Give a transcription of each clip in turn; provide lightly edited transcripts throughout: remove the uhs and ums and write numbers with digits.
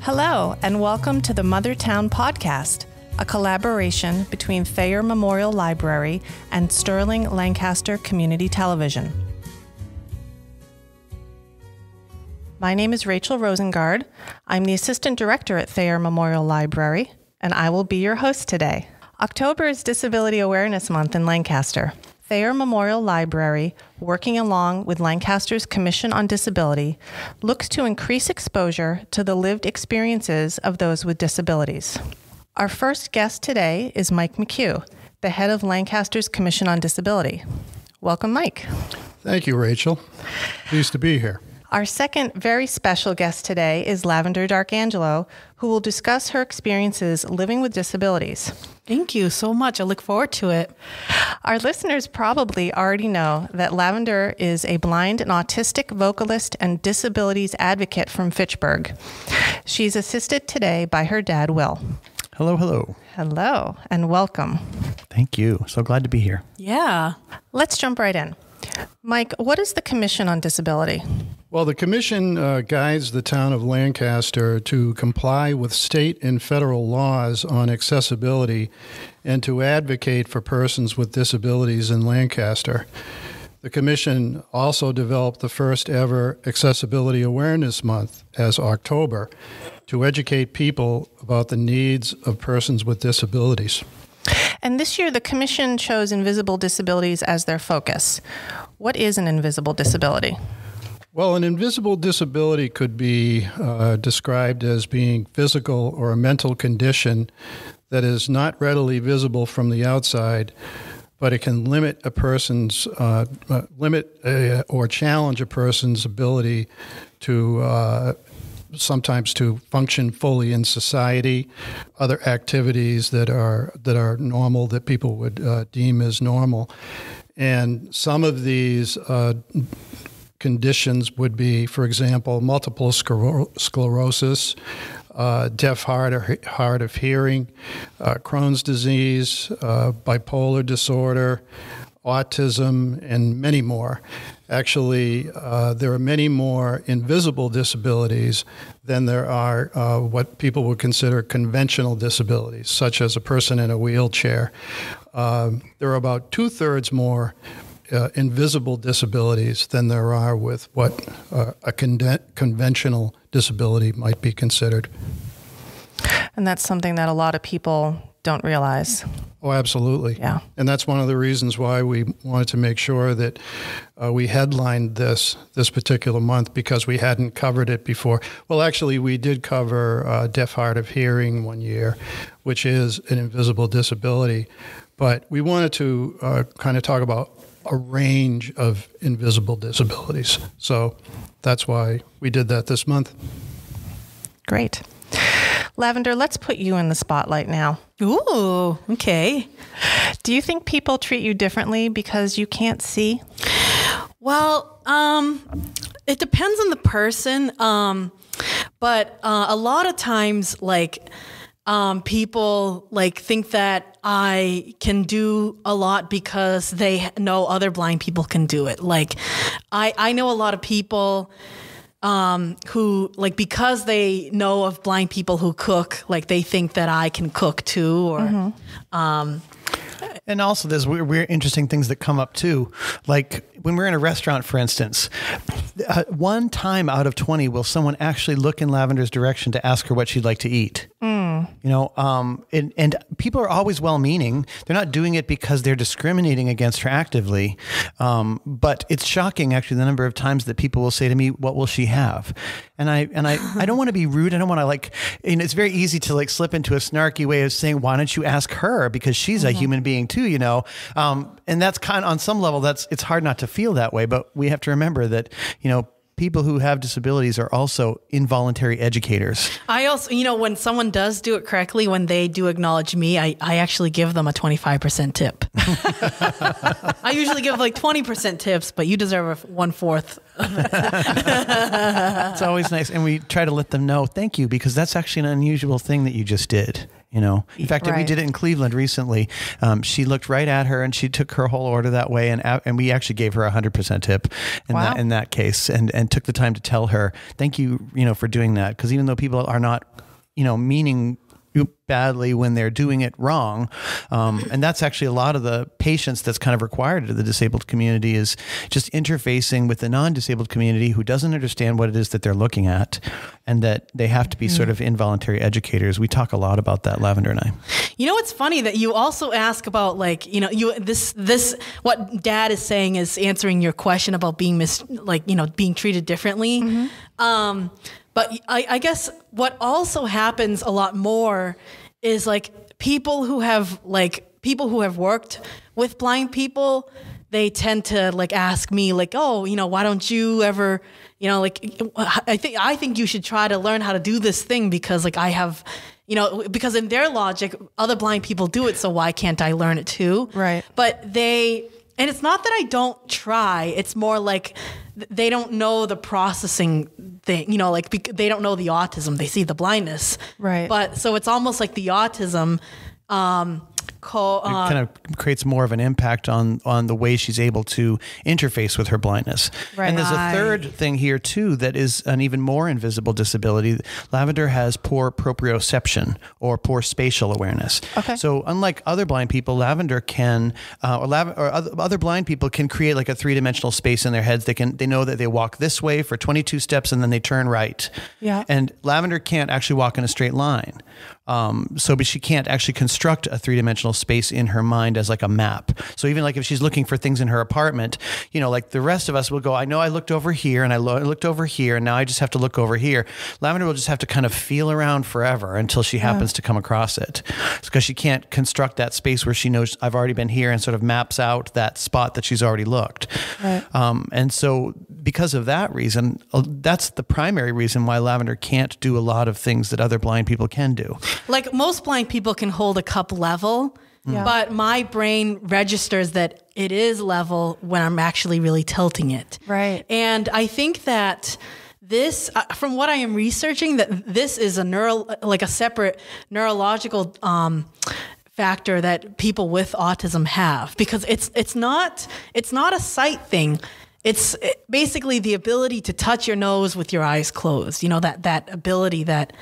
Hello, and welcome to the Mothertown Podcast, a collaboration between Thayer Memorial Library and Sterling-Lancaster Community Television. My name is Rachel Rosengard. I'm the Assistant Director at Thayer Memorial Library, and I will be your host today. October is Disability Awareness Month in Lancaster. Thayer Memorial Library, working along with Lancaster's Commission on Disability, looks to increase exposure to the lived experiences of those with disabilities. Our first guest today is Mike McCue, the head of Lancaster's Commission on Disability. Welcome, Mike. Thank you, Rachel. Pleased to be here. Our second very special guest today is Lavender Darcangelo, who will discuss her experiences living with disabilities. Thank you so much. I look forward to it. Our listeners probably already know that Lavender is a blind and autistic vocalist and disabilities advocate from Fitchburg. She's assisted today by her dad, Will. Hello, hello. Hello, and welcome. Thank you. So glad to be here. Yeah. Let's jump right in. Mike, what is the Commission on Disability? Well, the Commission guides the town of Lancaster to comply with state and federal laws on accessibility and to advocate for persons with disabilities in Lancaster. The Commission also developed the first ever Accessibility Awareness Month as October to educate people about the needs of persons with disabilities. And this year, the Commission chose invisible disabilities as their focus. What is an invisible disability? Well, an invisible disability could be described as being physical or a mental condition that is not readily visible from the outside, but it can limit a person's or challenge a person's ability to sometimes to function fully in society, other activities that are normal that people would deem as normal, and some of these conditions would be, for example, multiple sclerosis, deaf hard of hearing, Crohn's disease, bipolar disorder, autism, and many more. Actually, there are many more invisible disabilities than there are what people would consider conventional disabilities, such as a person in a wheelchair. There are about 2/3 more invisible disabilities than there are with what a conventional disability might be considered. And that's something that a lot of people don't realize. Oh, absolutely. Yeah. And that's one of the reasons why we wanted to make sure that we headlined this particular month, because we hadn't covered it before. Well, actually, we did cover deaf hard of hearing one year, which is an invisible disability. But we wanted to kind of talk about a range of invisible disabilities. So that's why we did that this month. Great. Lavender, let's put you in the spotlight now. Ooh, okay. Do you think people treat you differently because you can't see? Well, it depends on the person. But a lot of times, people think that I can do a lot because they know other blind people can do it. I know a lot of people who, because they know of blind people who cook, they think that I can cook too, or And also there's weird, interesting things that come up too. Like when we're in a restaurant, for instance, one time out of 20 will someone actually look in Lavender's direction to ask her what she'd like to eat. And people are always well-meaning. They're not doing it because they're discriminating against her actively. But it's shocking, actually, the number of times that people will say to me, "What will she have?" And I don't want to be rude. I don't want to and it's very easy to slip into a snarky way of saying, "Why don't you ask her? Because she's a human being too, And that's kind of, on some level, it's hard not to feel that way. But we have to remember that, people who have disabilities are also involuntary educators. I also, when someone does do it correctly, when they do acknowledge me, I actually give them a 25% tip. I usually give 20% tips, but you deserve a 1/4. It's always nice. And we try to let them know, thank you, because that's actually an unusual thing that you just did. In fact, we did it in Cleveland recently. She looked right at her and she took her whole order that way. And we actually gave her 100% tip in that case and took the time to tell her, thank you, for doing that. Because even though people are not, meaning badly when they're doing it wrong. And that's actually a lot of the patience that's kind of required of the disabled community is just interfacing with the non-disabled community who doesn't understand what it is that they're looking at and that they have to be sort of involuntary educators. We talk a lot about that, Lavender and I. It's funny that you also ask about what Dad is saying is answering your question about being being treated differently. Mm-hmm. But I guess what also happens a lot more is people who have worked with blind people, they tend to ask me why don't you ever, I think you should try to learn how to do this thing because I have, because in their logic, other blind people do it. So why can't I learn it too? Right. But and it's not that I don't try. It's more they don't know the processing thing, they don't know the autism. They see the blindness. Right. But so it's almost like the autism, it kind of creates more of an impact on the way she's able to interface with her blindness. Right. And there's a third thing here too that is an even more invisible disability. Lavender has poor proprioception or poor spatial awareness. Okay. So unlike other blind people, Lavender can, other blind people can create like a three-dimensional space in their heads. They know that they walk this way for 22 steps and then they turn right. Yeah. And Lavender can't actually walk in a straight line. But she can't actually construct a three-dimensional space in her mind as like a map. So even if she's looking for things in her apartment, the rest of us will go, I know I looked over here and I looked over here and now I just have to look over here. Lavender will just have to kind of feel around forever until she happens to come across it. It's because she can't construct that space where she knows I've already been here and sort of maps out that spot that she's already looked. Right. And so because of that reason, that's the primary reason why Lavender can't do a lot of things that other blind people can do. Most blind people can hold a cup level, but my brain registers that it is level when I'm actually really tilting it. Right. And I think that this, from what I am researching, that this is a separate neurological factor that people with autism have, because it's not a sight thing. It's basically the ability to touch your nose with your eyes closed. That ability that.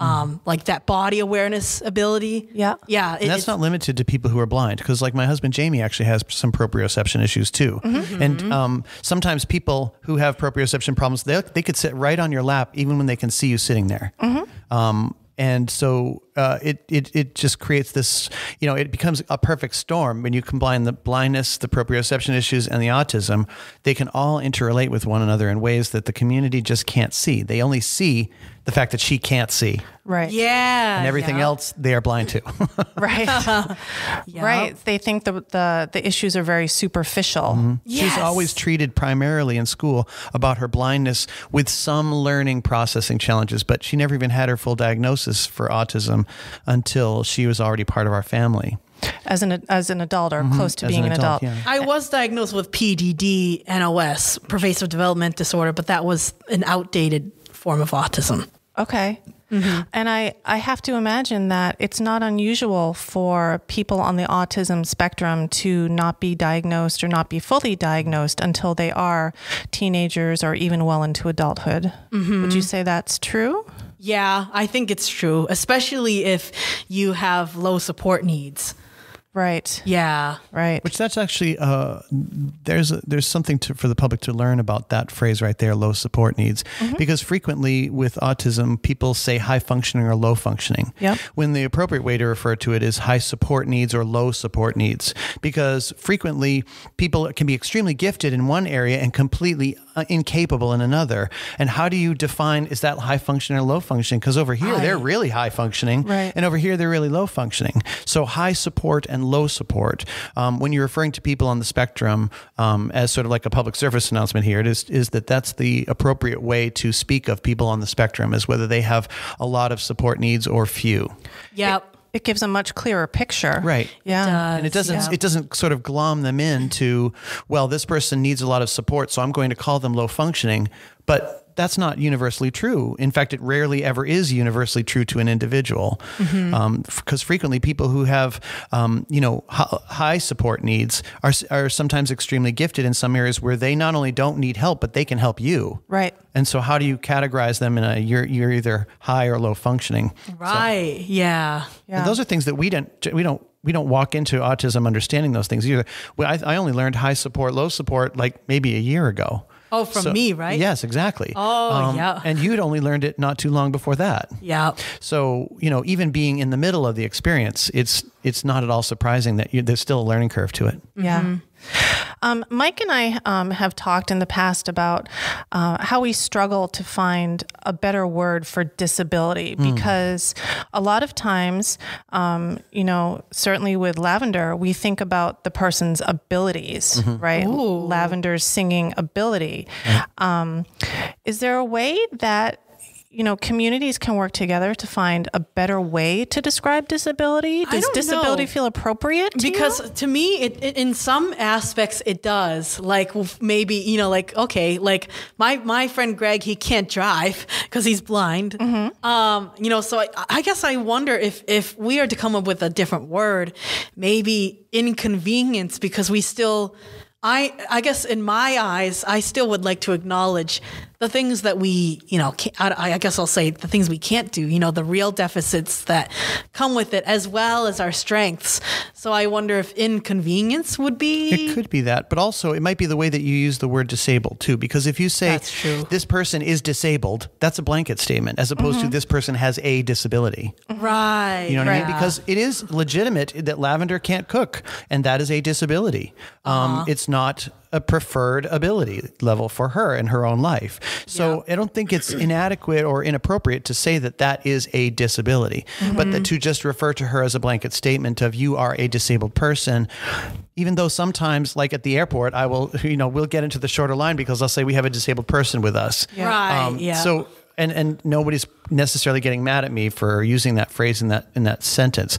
That body awareness ability. Yeah. Yeah. And that's not limited to people who are blind, because my husband, Jamie, actually has some proprioception issues too. Mm-hmm. And sometimes people who have proprioception problems, they could sit right on your lap even when they can see you sitting there. Mm-hmm. And so it just creates this, it becomes a perfect storm when you combine the blindness, the proprioception issues, and the autism. They can all interrelate with one another in ways that the community just can't see. They only see the fact that she can't see. Right. Yeah. And everything else, they are blind to. Right. Right. They think the issues are very superficial. Mm-hmm. Yes. She's always treated primarily in school about her blindness with some learning processing challenges, but she never even had her full diagnosis for autism until she was already part of our family. As an adult or close to being an adult. Yeah. I was diagnosed with PDD, NOS, pervasive development disorder, but that was an outdated form of autism. Okay. Mm-hmm. And I have to imagine that it's not unusual for people on the autism spectrum to not be diagnosed or not be fully diagnosed until they are teenagers or even well into adulthood. Mm-hmm. Would you say that's true? Yeah, I think it's true, especially if you have low support needs. Right. Yeah. Right. Which that's actually there's something for the public to learn about that phrase right there, low support needs, because frequently with autism people say high functioning or low functioning. Yep. When the appropriate way to refer to it is high support needs or low support needs, because frequently people can be extremely gifted in one area and completely incapable in another. And how do you define, is that high functioning or low functioning? Because over here they're really high functioning, right, and over here they're really low functioning. So high support and low support. When you're referring to people on the spectrum, as sort of like a public service announcement here, is that's the appropriate way to speak of people on the spectrum, is whether they have a lot of support needs or few. Yep. It gives a much clearer picture. Right. Yeah. And it doesn't sort of glom them into, well, this person needs a lot of support, so I'm going to call them low functioning. But that's not universally true. In fact, it rarely ever is universally true to an individual, because frequently people who have, high support needs are sometimes extremely gifted in some areas where they not only don't need help, but they can help you. Right. And so how do you categorize them in you're either high or low functioning? Right. So, yeah. and those are things that we don't walk into autism understanding those things either. I only learned high support, low support, like maybe a year ago. Oh, from me, right? Yes, exactly. Oh, yeah. And you'd only learned it not too long before that. Yeah. So, even being in the middle of the experience, it's not at all surprising that there's still a learning curve to it. Yeah. Mike and I have talked in the past about how we struggle to find a better word for disability, because a lot of times, certainly with Lavender, we think about the person's abilities, right? Ooh. Lavender's singing ability. Is there a way that communities can work together to find a better way to describe disability? Does disability feel appropriate to because you? To me, it in some aspects it does. Like maybe, my friend Greg, he can't drive because he's blind. So I guess I wonder if we are to come up with a different word, maybe inconvenience, because we still, I guess in my eyes, I still would like to acknowledge the things that we, I guess I'll say the things we can't do, the real deficits that come with it, as well as our strengths. So I wonder if inconvenience would be. It could be that, but also it might be the way that you use the word disabled too, because if you say this person is disabled, that's a blanket statement, as opposed to this person has a disability. Right. You know what I mean? Because it is legitimate that Lavender can't cook, and that is a disability. It's not a preferred ability level for her in her own life. So I don't think it's inadequate or inappropriate to say that that is a disability, but that to just refer to her as a blanket statement of you are a disabled person, even though sometimes, like at the airport, I will, we'll get into the shorter line because I'll say we have a disabled person with us. Yeah. Right. So, and nobody's necessarily getting mad at me for using that phrase in that sentence.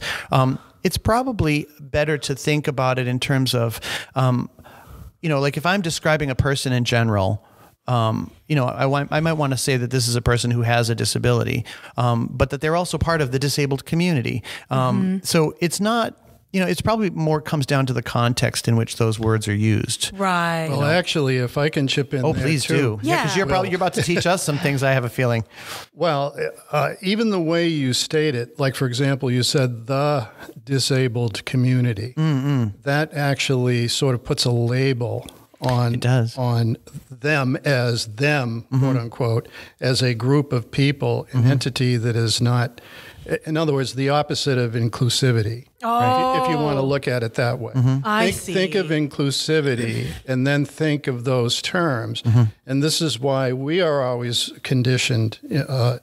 It's probably better to think about it in terms of, like if I'm describing a person in general, I might want to say that this is a person who has a disability, but that they're also part of the disabled community. So it's not, it's probably more comes down to the context in which those words are used. Right. Well, actually, if I can chip in, please too. do. Yeah, because you're about to teach us some things. I have a feeling. Well, even the way you state it, like for example, you said the disabled community. That actually sort of puts a label on them as them, quote unquote, as a group of people, an entity that is not, in other words, the opposite of inclusivity. If you want to look at it that way. Think of inclusivity and then think of those terms. And this is why we are always conditioned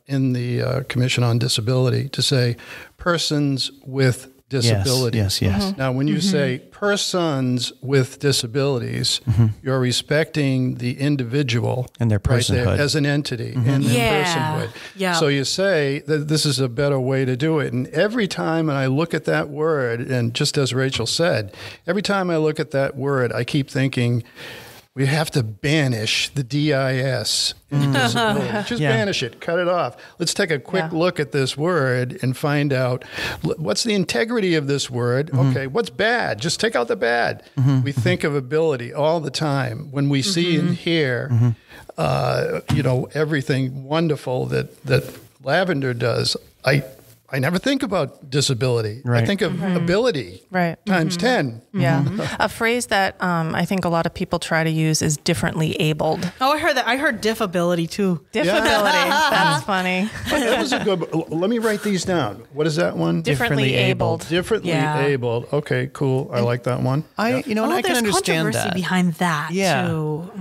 in the Commission on Disability to say persons with disabilities. Yes. Now, when you say persons with disabilities, you're respecting the individual and their personhood right there, as an entity and their personhood. Yeah. So you say that this is a better way to do it. And every time I look at that word, and just as Rachel said, every time I look at that word, I keep thinking, we have to banish the DIS in disability. Just banish it, cut it off. Let's take a quick look at this word and find out what's the integrity of this word. Okay, what's bad? Just take out the bad. We think of ability all the time. When we see and hear, everything wonderful that Lavender does, I never think about disability. Right. I think of ability times 10. Yeah. A phrase that I think a lot of people try to use is differently abled. Oh, I heard that. I heard diffability too. Diffability. That's funny. That was a good. Let me write these down. What is that one? Differently abled. Differently able. Okay, cool. I like that one. I can understand controversy that. behind that too.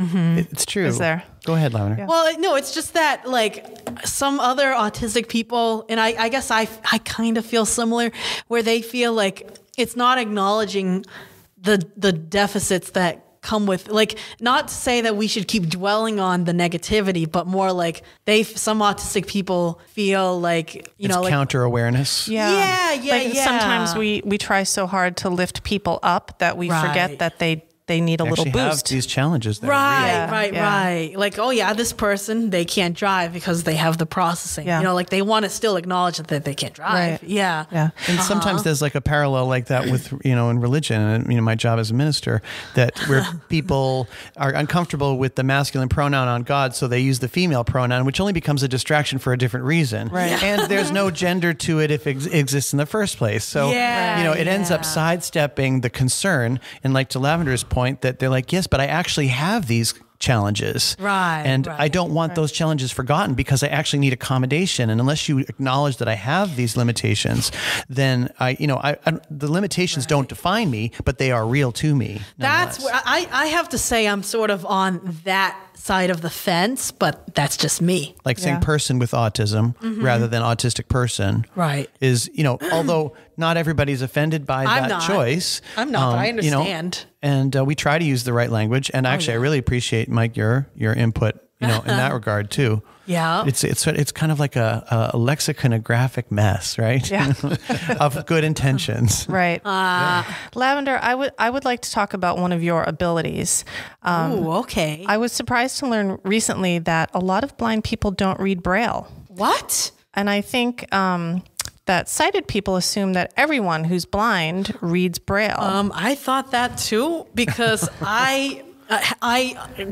It's true. Is there? Go ahead, Lavender. Well, no, it's just that like some other autistic people, and I guess I kind of feel similar, where they feel like it's not acknowledging the deficits that come with, like, not to say that we should keep dwelling on the negativity, but more like some autistic people feel like, it's counter awareness. Yeah. Sometimes we try so hard to lift people up that we forget that they they need a little actually have boost. these challenges that are Right, real. right. Like, oh yeah, this person, they can't drive because they have the processing. Yeah. You know, like they want to still acknowledge that they can't drive. Right. Yeah. Yeah. And sometimes there's like a parallel like that with, in religion, and, my job as a minister, that where people are uncomfortable with the masculine pronoun on God, so they use the female pronoun, which only becomes a distraction for a different reason. Right. Yeah. And there's no gender to it if it exists in the first place. So, it ends up sidestepping the concern. And like to Lavender's point, that they're like, yes, but I actually have these challenges. Right. And I don't want those challenges forgotten because I actually need accommodation. And unless you acknowledge that I have these limitations, then the limitations don't define me, but they are real to me. That's where I have to say I'm sort of on that side of the fence, but that's just me. Like saying person with autism rather than autistic person. Right. Is, although not everybody's offended by that choice. I'm not, but I understand. And we try to use the right language. And actually, I really appreciate, Mike, your input, in that regard too. Yeah. It's kind of like a lexicographic mess, right? Yeah. Of good intentions. Right. Lavender, I would like to talk about one of your abilities. Okay. I was surprised to learn recently that a lot of blind people don't read Braille. What? And I think that sighted people assume that everyone who's blind reads Braille. I thought that too, because I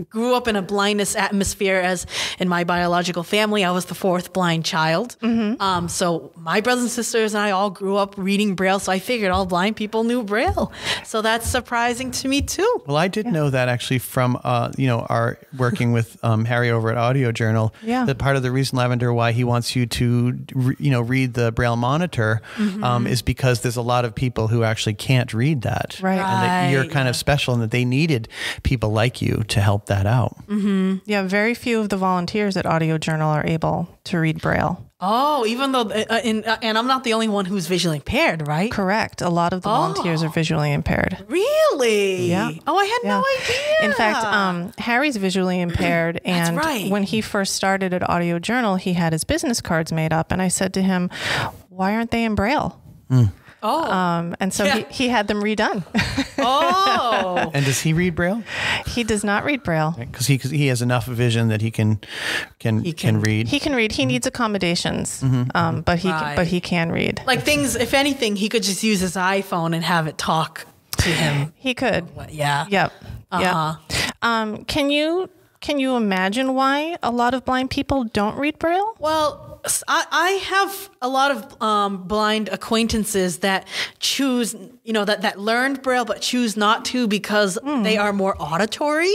grew up in a blindness atmosphere, as in my biological family, I was the fourth blind child. So my brothers and sisters and I all grew up reading Braille. So I figured all blind people knew Braille. So that's surprising to me too. Well, I did know that actually from, our working with Harry over at Audio Journal, that part of the reason, Lavender, why he wants you to, read the Braille monitor is because there's a lot of people who actually can't read that. Right. And that you're kind of special and that they needed people like you to help that out. Yeah, very few of the volunteers at Audio Journal are able to read Braille. Oh, even though, and I'm not the only one who's visually impaired, right? Correct. A lot of the volunteers are visually impaired. Really? Yeah. Oh, I had no idea. In fact, Harry's visually impaired, and right. when he first started at Audio Journal, he had his business cards made up, and I said to him, "Why aren't they in Braille?" And so he had them redone. And does he read Braille? He does not read Braille. Because he has enough vision that he can read. He can read. He needs accommodations, but he can read. Like things, if anything, he could just use his iPhone and have it talk to him. He could. Yeah. Yep. Yeah. Can you imagine why a lot of blind people don't read Braille? Well, I have a lot of blind acquaintances that choose, that learned Braille but choose not to because they are more auditory.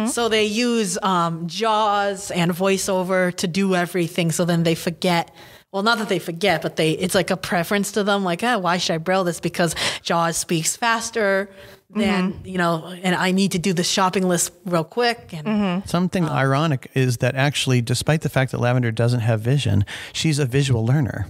So they use JAWS and VoiceOver to do everything. So then they forget. Well, not that they forget, but it's like a preference to them. Like, why should I Braille this? Because JAWS speaks faster than, and I need to do the shopping list real quick. And Something ironic is that actually, despite the fact that Lavender doesn't have vision, she's a visual learner,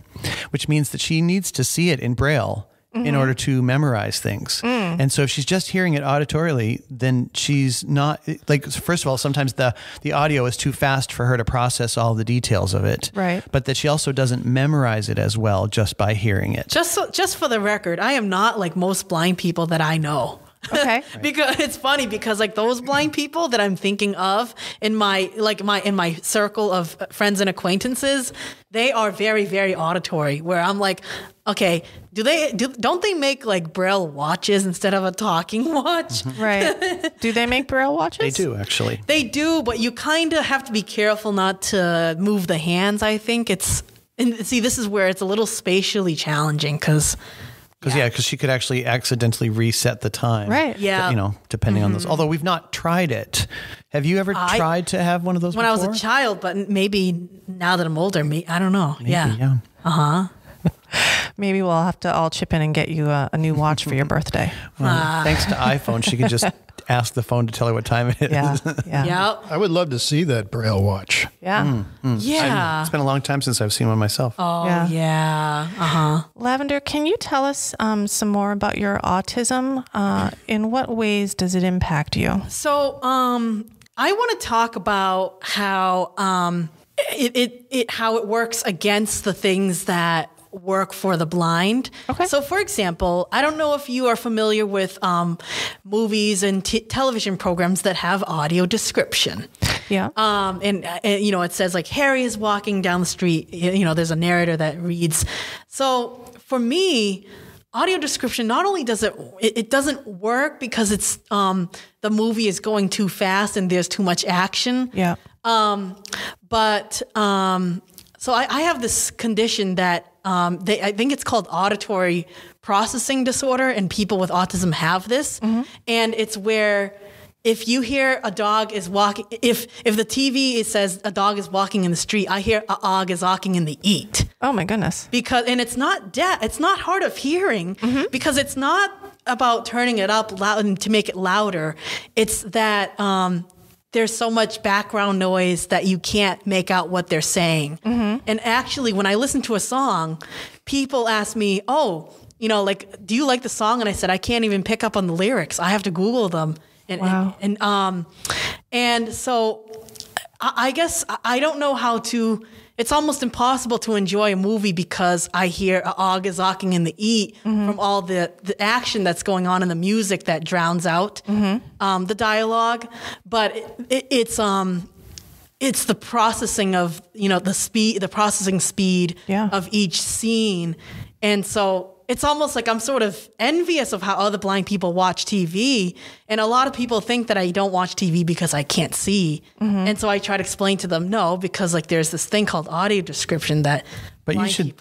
which means that she needs to see it in Braille in order to memorize things. And so if she's just hearing it auditorily, then she's not, first of all, sometimes the audio is too fast for her to process all the details of it. Right. But that she also doesn't memorize it as well just by hearing it. Just for the record, I am not like most blind people that I know. Okay. Because it's funny because like those blind people that I'm thinking of in my circle of friends and acquaintances, they are very, very auditory, where I'm like, okay, don't they make like Braille watches instead of a talking watch? Right. Do they make Braille watches? They do, actually. They do, but you kind of have to be careful not to move the hands, I think. This is where it's a little spatially challenging because she could actually accidentally reset the time. Right. Yeah. Depending on those. Although we've not tried it. Have you ever tried to have one of those when before? I was a child, but maybe now that I'm older, I don't know. Maybe, yeah. Maybe we'll have to all chip in and get you a new watch for your birthday. Well, thanks to iPhone, she can just ask the phone to tell her what time it is. Yeah. I would love to see that Braille watch. Yeah. Yeah. It's been a long time since I've seen one myself. Oh, yeah. Lavender, can you tell us some more about your autism? In what ways does it impact you? So I want to talk about how how it works against the things that work for the blind. Okay. So, for example, I don't know if you are familiar with movies and television programs that have audio description. Yeah. And it says like Harry is walking down the street. There's a narrator that reads. So for me, audio description not only does it doesn't work because it's the movie is going too fast and there's too much action. Yeah. But so I have this condition that I think it's called auditory processing disorder, and people with autism have this. And it's where if you hear a dog is walking, if the TV says a dog is walking in the street, I hear a dog is walking in the eat. Oh my goodness. And it's not it's not hard of hearing because it's not about turning it up loud to make it louder. It's that there's so much background noise that you can't make out what they're saying. And actually, when I listen to a song, people ask me, do you like the song? And I said, I can't even pick up on the lyrics. I have to Google them. Wow. And so I guess I don't know how to. It's almost impossible to enjoy a movie because I hear a og is walking in the eat from all the action that's going on in the music that drowns out the dialogue. But it's the processing of the processing speed of each scene, and so. It's almost like I'm sort of envious of how other blind people watch TV. And a lot of people think that I don't watch TV because I can't see. And so I try to explain to them, no, because like there's this thing called audio description that. But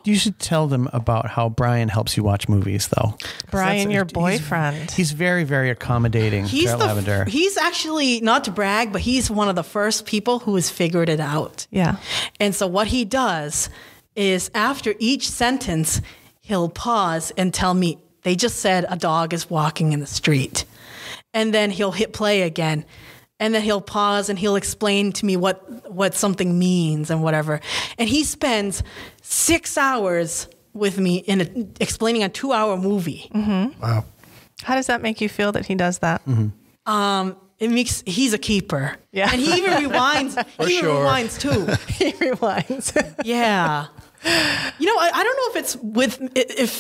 you should tell them about how Brian helps you watch movies, though. Brian, your boyfriend. He's very, very accommodating. Lavender. He's actually, not to brag, but he's one of the first people who has figured it out. Yeah. And so what he does is after each sentence, he'll pause and tell me, they just said a dog is walking in the street. And then he'll hit play again. And then he'll pause and he'll explain to me what something means and whatever. And he spends 6 hours with me explaining a 2-hour movie. Wow. How does that make you feel that he does that? He's a keeper. Yeah. And he even rewinds. Rewinds too. He rewinds. Yeah. I don't know if it's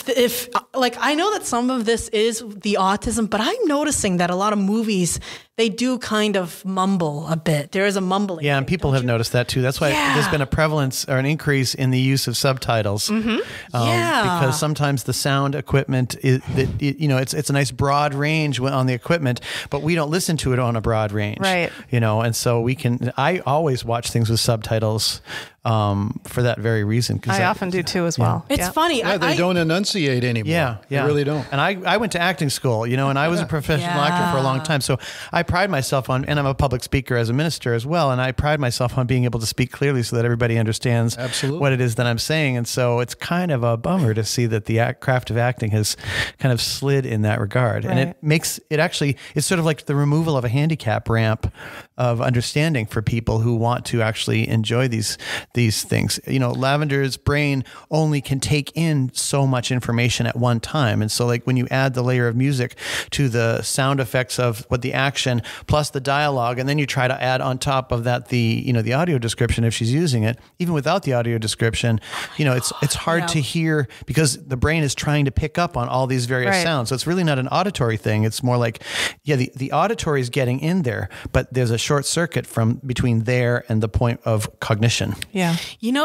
if I know that some of this is the autism, but I'm noticing that a lot of movies, they do kind of mumble a bit. There is a mumbling. Yeah, and people have noticed that too. That's why there's been a prevalence or an increase in the use of subtitles. Because sometimes the sound equipment it's a nice broad range on the equipment, but we don't listen to it on a broad range. Right. And so I always watch things with subtitles for that very reason. I often do too as well. It's funny. Yeah, they don't enunciate anymore. Yeah. They really don't. And I went to acting school, and I was a professional actor for a long time. So I pride myself on, and I'm a public speaker as a minister as well, and I pride myself on being able to speak clearly so that everybody understands what it is that I'm saying. And so it's kind of a bummer to see that the craft of acting has kind of slid in that regard. Right. And it's sort of like the removal of a handicap ramp of understanding for people who want to actually enjoy these things. Lavender's brain only can take in so much information at one time. And so like when you add the layer of music to the sound effects of what the action plus the dialogue, and then you try to add on top of that the audio description if she's using it, even without the audio description, it's hard to hear because the brain is trying to pick up on all these various sounds. So it's really not an auditory thing. It's more like, the auditory is getting in there, but there's a short circuit between there and the point of cognition. Yeah.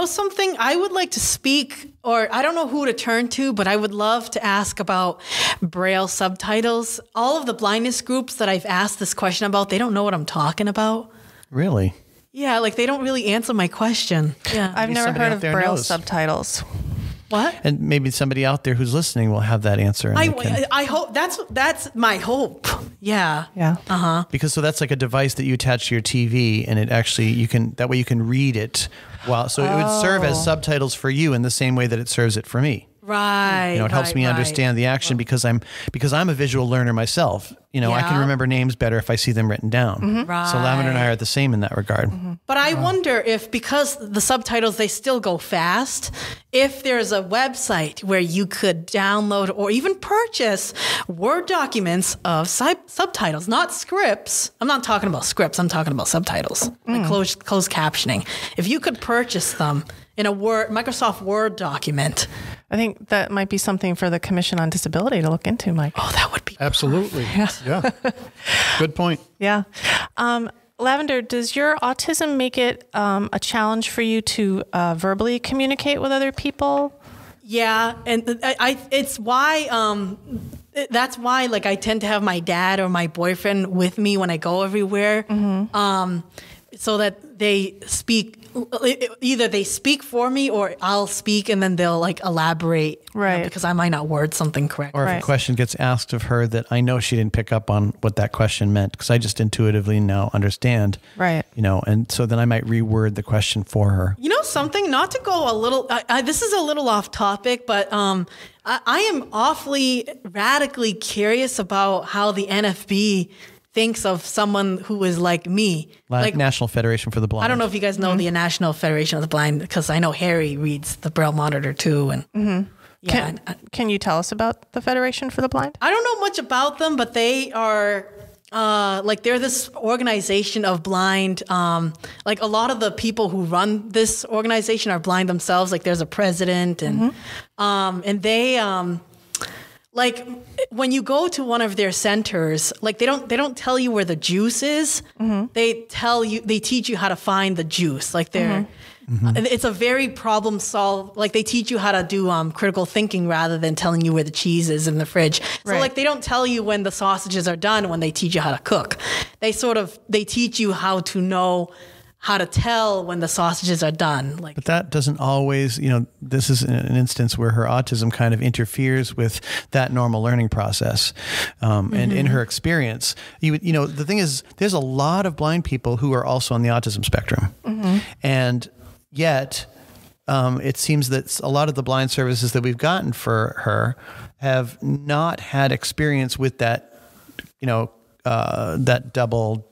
Something I would like to speak, or I don't know who to turn to, but I would love to ask about Braille subtitles. All of the blindness groups that I've asked this question about, they don't know what I'm talking about. Really? Yeah, they don't really answer my question. Yeah. I've never heard of Braille subtitles. What? And maybe somebody out there who's listening will have that answer. I hope that's my hope. Yeah. Yeah. Because that's like a device that you attach to your TV, and it actually that way you can read it. It would serve as subtitles for you in the same way that it serves it for me. Right. It helps me understand the action because I'm a visual learner myself. I can remember names better if I see them written down. Right. So Lavender and I are the same in that regard. But I wonder if, because the subtitles, they still go fast, if there's a website where you could download or even purchase Word documents of subtitles, not scripts. I'm not talking about scripts. I'm talking about subtitles, like closed captioning. If you could purchase them in a Microsoft Word document, I think that might be something for the Commission on Disability to look into, Mike. Oh, that would be Absolutely. Yeah. Good point. Yeah. Lavender, does your autism make it a challenge for you to verbally communicate with other people? Yeah, and it's why that's why like I tend to have my dad or my boyfriend with me when I go everywhere, so that they speak. Either they speak for me or I'll speak and then they'll like elaborate, right? Because I might not word something correct. Or if Right. a question gets asked of her that I know she didn't pick up on what that question meant because I just intuitively now understand, Right. and so then I might reword the question for her. You know something, not to go a little, this is a little off topic, but I am awfully radically curious about how the NFB thinks of someone who is like me. Like National Federation for the Blind. I don't know if you guys know the National Federation of the Blind, because I know Harry reads the Braille Monitor too. And yeah, Can you tell us about the Federation for the Blind? I don't know much about them, but they are they're this organization of blind. Like a lot of the people who run this organization are blind themselves. Like there's a president, and they like when you go to one of their centers, like they don't tell you where the juice is. They teach you how to find the juice. Like they're it's a very problem solve. Like they teach you how to do critical thinking rather than telling you where the cheese is in the fridge. So Right. like they don't tell you when the sausages are done when they teach you how to cook. They teach you how to know how to tell when the sausages are done. Like, But that doesn't always, this is an instance where her autism kind of interferes with that normal learning process. And in her experience, the thing is, there's a lot of blind people who are also on the autism spectrum. And yet, it seems that a lot of the blind services that we've gotten for her have not had experience with that, that double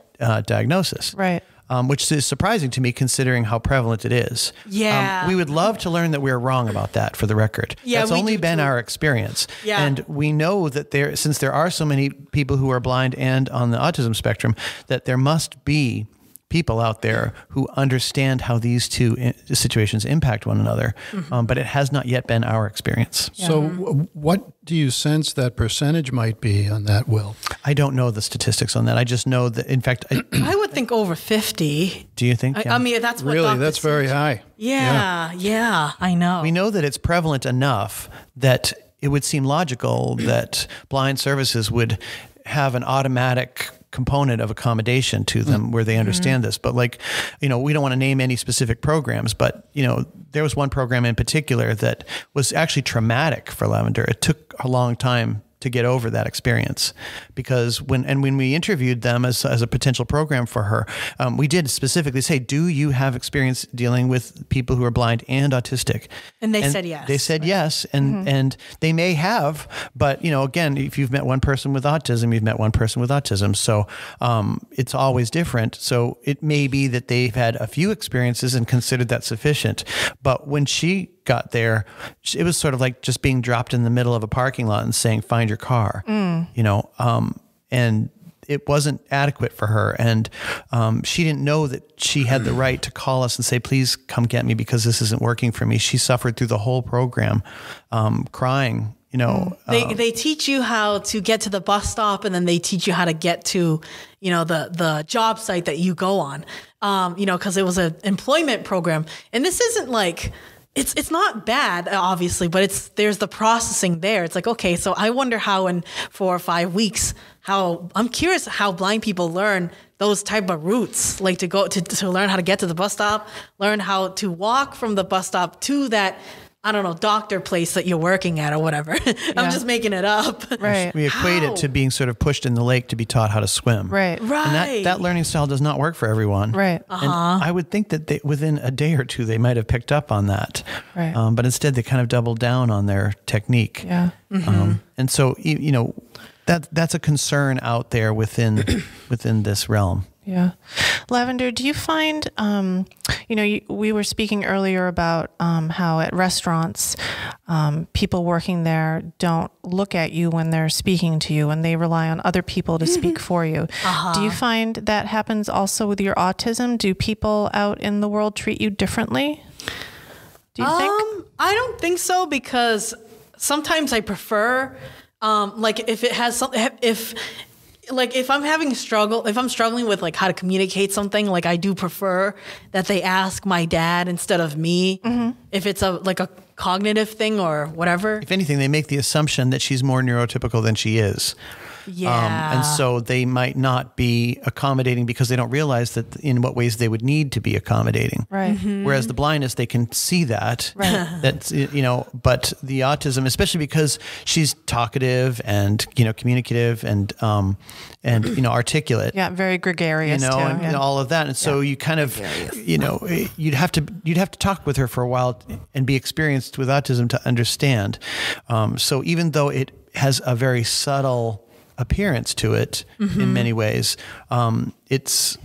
diagnosis. Right. Which is surprising to me considering how prevalent it is. Yeah. We would love to learn that we're wrong about that for the record. Yeah, That's we only do been too. our experience. Yeah. And we know that since there are so many people who are blind and on the autism spectrum, that there must be people out there who understand how these two situations impact one another. But it has not yet been our experience. So what do you sense that percentage might be on that, Will? I don't know the statistics on that. I just know that, in fact, I would think over 50. do you think? I mean, that's what Really, doctors that's very say. high. Yeah, I know. We know that it's prevalent enough that it would seem logical that blind services would have an automatic component of accommodation to them where they understand this. But we don't want to name any specific programs, but there was one program in particular that was actually traumatic for Lavender. It took a long time to get over that experience because when we interviewed them as a potential program for her, we did specifically say, do you have experience dealing with people who are blind and autistic? And they said yes. They said yes. And they may have, but again, if you've met one person with autism, you've met one person with autism. So, it's always different. So it may be that they've had a few experiences and considered that sufficient. But when she got there, it was sort of like just being dropped in the middle of a parking lot and saying, find your car, and it wasn't adequate for her. And she didn't know that she had the right to call us and say, please come get me because this isn't working for me. She suffered through the whole program, crying. They teach you how to get to the bus stop, and then they teach you how to get to, the job site that you go on, because it was an employment program. And this isn't like, it's not bad, obviously, but there's the processing there. It's like, okay, so I wonder how in 4 or 5 weeks, I'm curious how blind people learn those type of routes, like to go to learn how to get to the bus stop, learn how to walk from the bus stop to that, I don't know, doctor place that you're working at or whatever. I'm just making it up. Right. We equate it to being sort of pushed in the lake to be taught how to swim. Right. Right. And that learning style does not work for everyone. Right. And I would think that within a day or two, they might have picked up on that. Right. But instead, they kind of doubled down on their technique. Yeah. And so, that's a concern out there within this realm. Yeah. Lavender, do you find, we were speaking earlier about how at restaurants, people working there don't look at you when they're speaking to you and they rely on other people to speak for you. Do you find that happens also with your autism? Do people out in the world treat you differently? Do you think? I don't think so, because sometimes I prefer, like if it has something, if I'm struggling with like how to communicate something, like I do prefer that they ask my dad instead of me. If it's a cognitive thing or whatever. If anything, they make the assumption that she's more neurotypical than she is. Yeah. And so they might not be accommodating because they don't realize that in what ways they would need to be accommodating. Right. Whereas the blindness, they can see that. Right. That's, but the autism, especially because she's talkative and, communicative and articulate. Yeah, very gregarious too. And all of that. And so you kind of, you'd have to talk with her for a while and be experienced with autism to understand. So even though it has a very subtle appearance to it in many ways, it's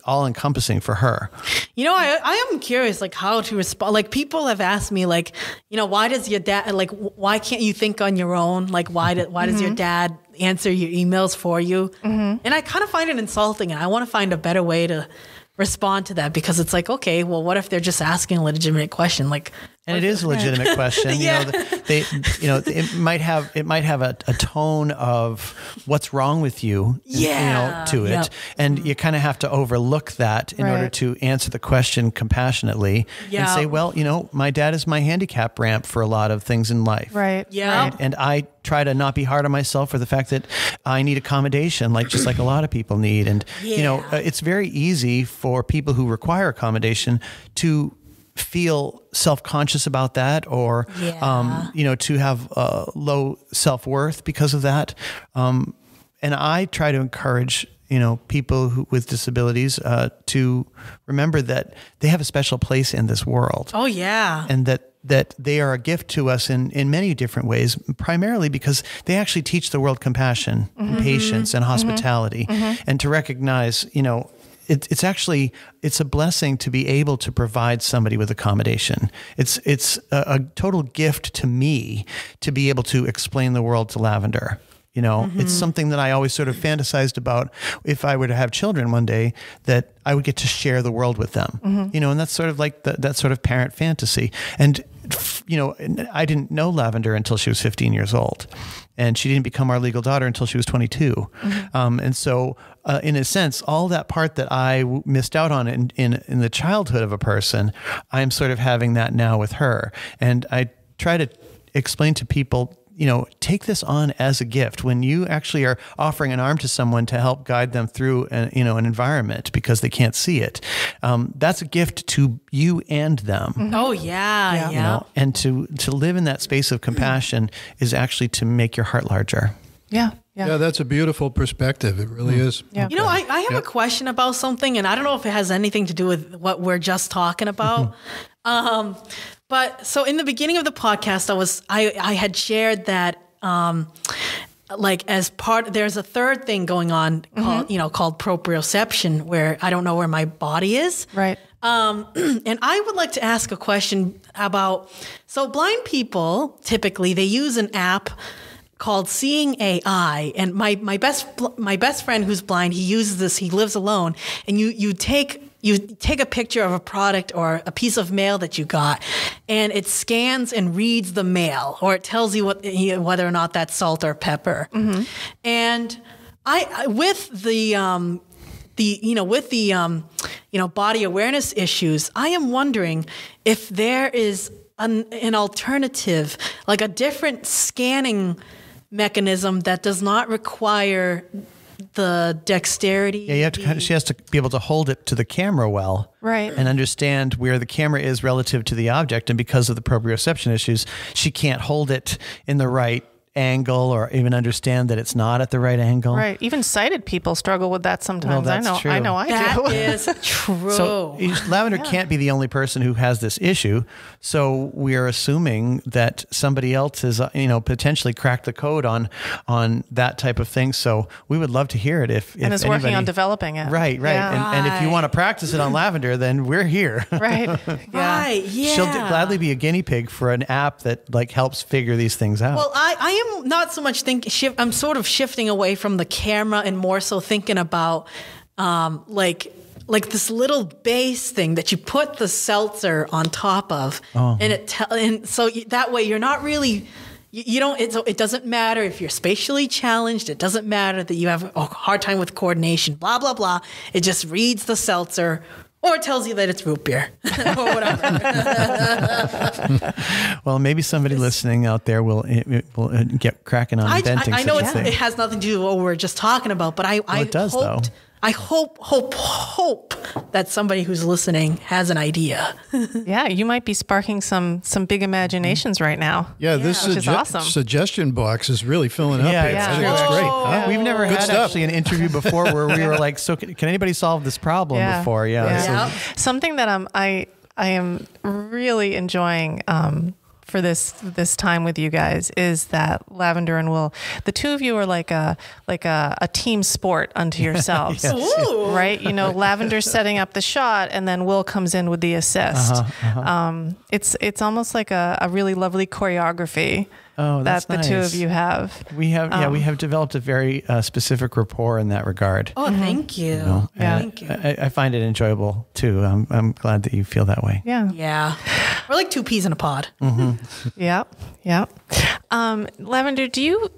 all encompassing for her. I am curious, like how to respond. Like people have asked me, like, why does your dad, like, why can't you think on your own? Like, why does your dad answer your emails for you? And I kind of find it insulting, and I want to find a better way to respond to that, because it's like, okay, well, what if they're just asking a legitimate question? Like, and it is a legitimate question. Yeah. It might have a tone of what's wrong with you, to it. Yep. And you kind of have to overlook that in order to answer the question compassionately and say, well, my dad is my handicap ramp for a lot of things in life. Right. Yeah. Right. And I try to not be hard on myself for the fact that I need accommodation, just like a lot of people need. And, it's very easy for people who require accommodation to feel self-conscious about that, or, to have low self-worth because of that. And I try to encourage, people with disabilities to remember that they have a special place in this world. Oh, yeah. And that they are a gift to us in many different ways, primarily because they actually teach the world compassion and patience and hospitality, and to recognize, it's a blessing to be able to provide somebody with accommodation. It's a total gift to me to be able to explain the world to Lavender. It's something that I always sort of fantasized about if I were to have children one day, that I would get to share the world with them, and that's sort of like that sort of parent fantasy. And, I didn't know Lavender until she was 15 years old, and she didn't become our legal daughter until she was 22. And so, in a sense, all that part that I missed out on in the childhood of a person, I'm sort of having that now with her. And I try to explain to people, take this on as a gift. When you actually are offering an arm to someone to help guide them through an environment because they can't see it, that's a gift to you and them. Oh, yeah. And to live in that space of compassion is actually to make your heart larger. Yeah. Yeah, that's a beautiful perspective. It really is. Yeah. I have a question about something, and I don't know if it has anything to do with what we're just talking about. But so in the beginning of the podcast, I had shared that, there's a third thing going on called proprioception, where I don't know where my body is. Right. And I would like to ask a question about, so blind people, typically they use an app called Seeing AI, and my best friend who's blind, he uses this. He lives alone, and you take a picture of a product or a piece of mail that you got, and it scans and reads the mail, or it tells you whether or not that's salt or pepper. And I with the body awareness issues, I am wondering if there is an alternative, like a different scanning mechanism that does not require the dexterity. Yeah, she has to be able to hold it to the camera well. Right. And understand where the camera is relative to the object. And because of the proprioception issues, she can't hold it in the right angle or even understand that it's not at the right angle. Right. Even sighted people struggle with that sometimes. Well, that's true. I know I do. That is true. So Lavender can't be the only person who has this issue. So we are assuming that somebody else has, potentially cracked the code on that type of thing. So we would love to hear it if and is anybody, working on developing it. Right. Yeah. And if you want to practice it on Lavender, then we're here. Right. Yeah. Right. Yeah. She'll gladly be a guinea pig for an app that helps figure these things out. Well, I am not so much I'm sort of shifting away from the camera and more so thinking about like this little base thing that you put the seltzer on top of, and so that way you're not really. You don't. It doesn't matter if you're spatially challenged. It doesn't matter that you have a hard time with coordination. Blah blah blah. It just reads the seltzer, or it tells you that it's root beer, or whatever. Well, maybe somebody listening out there will get cracking on inventing. I know such a thing. it has nothing to do with what we're just talking about, but it does, though. I hope that somebody who's listening has an idea. Yeah, you might be sparking some big imaginations right now. Yeah, this which is awesome. suggestion box is really filling up here. it's I think that's great. Huh? We've never Good had stuff. actually an interview before where we were like, so can anybody solve this problem before? Yeah. Something that I am really enjoying for this time with you guys is that Lavender and Will, the two of you are like a team sport unto yourselves, right? You know, Lavender's setting up the shot, and then Will comes in with the assist. It's almost like a really lovely choreography. Oh, that's that the two of you have. We have developed a very specific rapport in that regard. Oh, thank you. Thank you. I find it enjoyable too. I'm glad that you feel that way. Yeah. We're like two peas in a pod. Yeah. Lavender, do you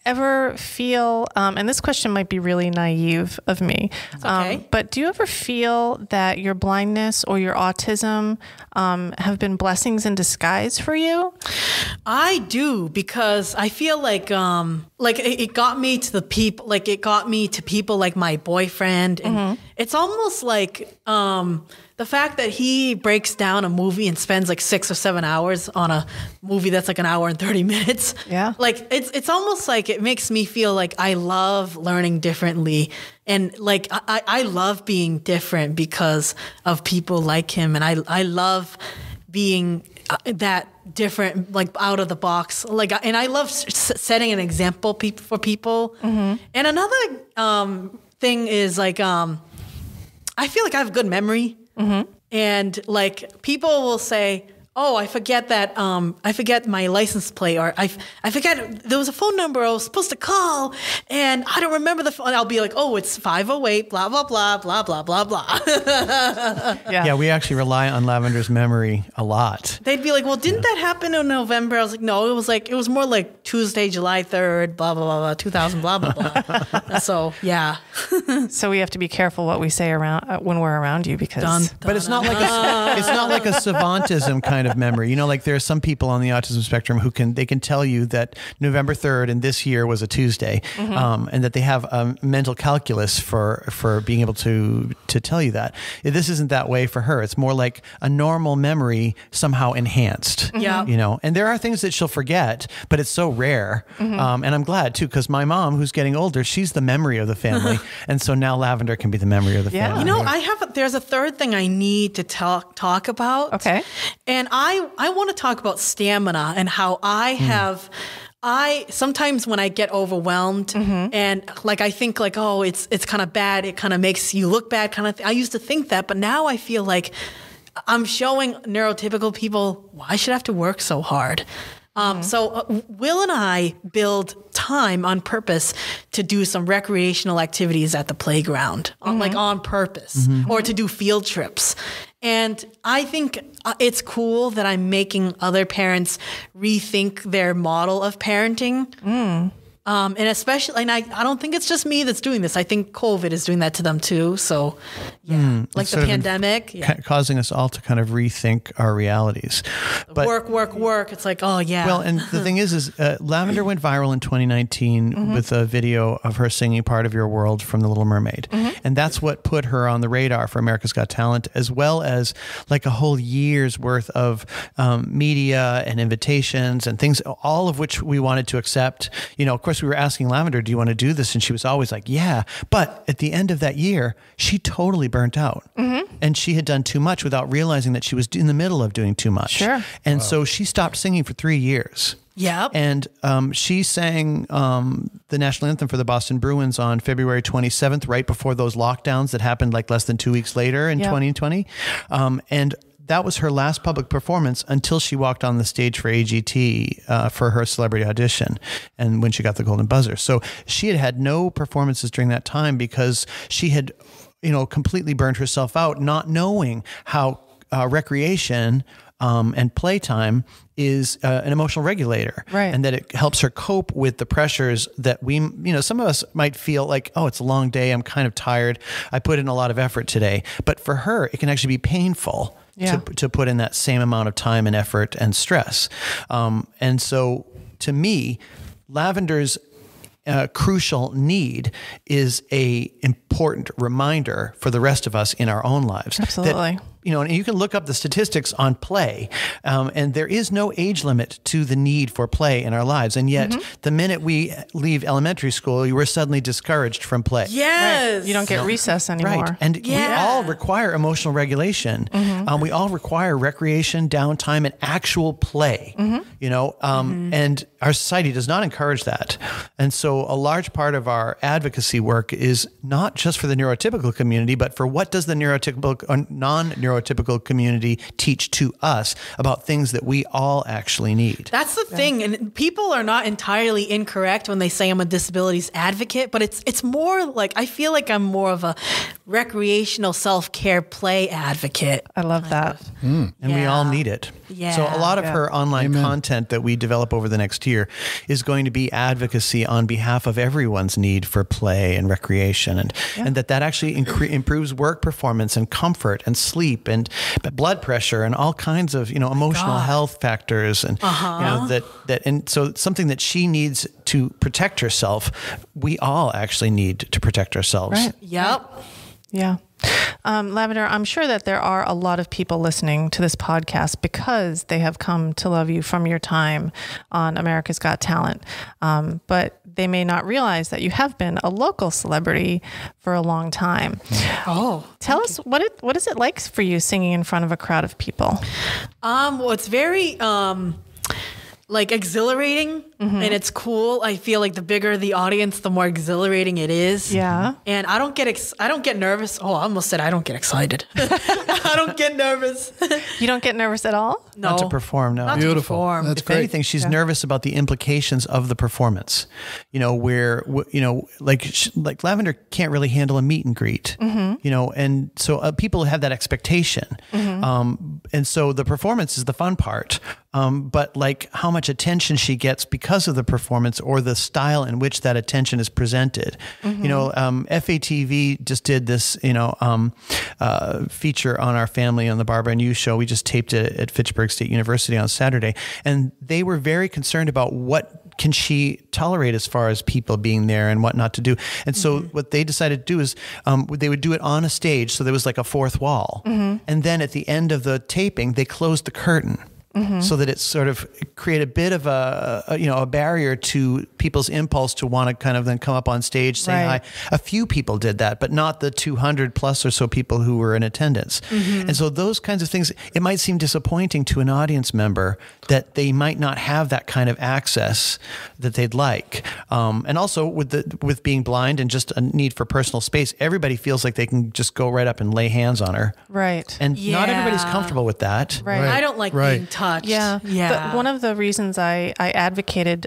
ever feel, and this question might be really naive of me, but do you ever feel that your blindness or your autism have been blessings in disguise for you? I do, because I feel like it got me to the people, like it got me to people like my boyfriend, and it's almost like the fact that he breaks down a movie and spends like 6 or 7 hours on a movie that's like an hour and 30 minutes. Yeah. Like it's almost like it makes me feel like I love learning differently. And like I love being different because of people like him. And I love being that different, like out of the box. Like, and I love setting an example for people. And another thing is like, I feel like I have a good memory. And like people will say, oh, I forget that, I forget my license plate, or I forget there was a phone number I was supposed to call, and I don't remember the phone. I'll be like, oh, it's 508, blah, blah, blah, blah, blah, blah, blah. Yeah, we actually rely on Lavender's memory a lot. They'd be like, well, didn't that happen in November? I was like, no, it was more like Tuesday, July 3rd, blah, blah, blah, blah, 2000, blah, blah, blah. So, yeah. So we have to be careful what we say around when we're around you, because But it's not like a savantism kind of memory. You know, like there are some people on the autism spectrum who can tell you that November 3rd and this year was a Tuesday, and that they have a mental calculus for being able to tell you that. This isn't that way for her. It's more like a normal memory somehow enhanced. Yeah. You know, and there are things that she'll forget, but it's so rare. And I'm glad too, because my mom, who's getting older, she's the memory of the family, and so now Lavender can be the memory of the family. You know, there's a third thing I need to talk about. Okay. And I want to talk about stamina and how I sometimes when I get overwhelmed and like I think like, oh, it's kind of bad, it kind of makes you look bad kind of thing. I used to think that, but now I feel like I'm showing neurotypical people why I should have to work so hard. So Will and I build time on purpose to do some recreational activities at the playground, like on purpose, or to do field trips. And I think it's cool that I'm making other parents rethink their model of parenting. And especially, and I don't think it's just me that's doing this. I think COVID is doing that to them too. So, like the pandemic, causing us all to kind of rethink our realities. But work. It's like, oh yeah. Well, and the thing is Lavender went viral in 2019 with a video of her singing "Part of Your World" from The Little Mermaid, and that's what put her on the radar for America's Got Talent, as well as like a whole year's worth of media and invitations and things, all of which we wanted to accept. You know, of course, we were asking Lavender, do you want to do this? And she was always like, yeah. But at the end of that year, she totally burnt out. And she had done too much without realizing that she was in the middle of doing too much. Sure. And so she stopped singing for 3 years. Yep. And she sang the national anthem for the Boston Bruins on February 27th, right before those lockdowns that happened like less than 2 weeks later in 2020. And that was her last public performance until she walked on the stage for AGT for her celebrity audition, and when she got the golden buzzer. So she had no performances during that time because she had completely burned herself out, not knowing how recreation and playtime is an emotional regulator, right? And that it helps her cope with the pressures that some of us might feel like, oh, it's a long day, I'm kind of tired, I put in a lot of effort today. But for her, it can actually be painful to put in that same amount of time and effort and stress. And so to me, Lavender's crucial need is a important reminder for the rest of us in our own lives. Absolutely. And you can look up the statistics on play, and there is no age limit to the need for play in our lives. And yet, the minute we leave elementary school, you were suddenly discouraged from play. Yes. Right. You don't get recess anymore. Right. And we all require emotional regulation. We all require recreation, downtime, and actual play, and our society does not encourage that. And so a large part of our advocacy work is not just for the neurotypical community, but for what does the neurotypical or non-neurotypical community teach to us about things that we all actually need. That's the thing. And people are not entirely incorrect when they say I'm a disabilities advocate, but it's more like, I feel like I'm more of a recreational self-care play advocate. I love that. And we all need it. Yeah. So a lot of her online content that we develop over the next year is going to be advocacy on behalf of everyone's need for play and recreation, and that actually improves work performance and comfort and sleep and blood pressure and all kinds of emotional health factors, and and so it's something that she needs to protect herself. We all actually need to protect ourselves. Right. Yep. Yeah. Lavender, I'm sure that there are a lot of people listening to this podcast because they have come to love you from your time on America's Got Talent. But they may not realize that you have been a local celebrity for a long time. Oh, tell us what is it like for you singing in front of a crowd of people? Well, it's very exhilarating, and it's cool. I feel like the bigger the audience, the more exhilarating it is. Yeah. And I don't get nervous. Oh, I almost said I don't get excited. I don't get nervous. You don't get nervous at all? No. Not to perform, no. Not to Beautiful. perform. That's If great. anything, she's nervous about the implications of the performance. Like Lavender can't really handle a meet and greet. And so people have that expectation. And so the performance is the fun part. But like how much attention she gets because of the performance or the style in which that attention is presented. FATV just did this, feature on our family on the Barbara and You show. We just taped it at Fitchburg State University on Saturday, and they were very concerned about what can she tolerate as far as people being there and what not to do. And so what they decided to do is they would do it on a stage. So there was like a fourth wall. And then at the end of the taping, they closed the curtain. So that it sort of create a bit of a barrier to people's impulse to want to kind of then come up on stage saying hi. A few people did that, but not the 200 plus or so people who were in attendance. And so those kinds of things, it might seem disappointing to an audience member that they might not have that kind of access that they'd like. And also with being blind and just a need for personal space, everybody feels like they can just go right up and lay hands on her. Right. And not everybody's comfortable with that. Right. I don't like being touched. Yeah. But one of the reasons I advocated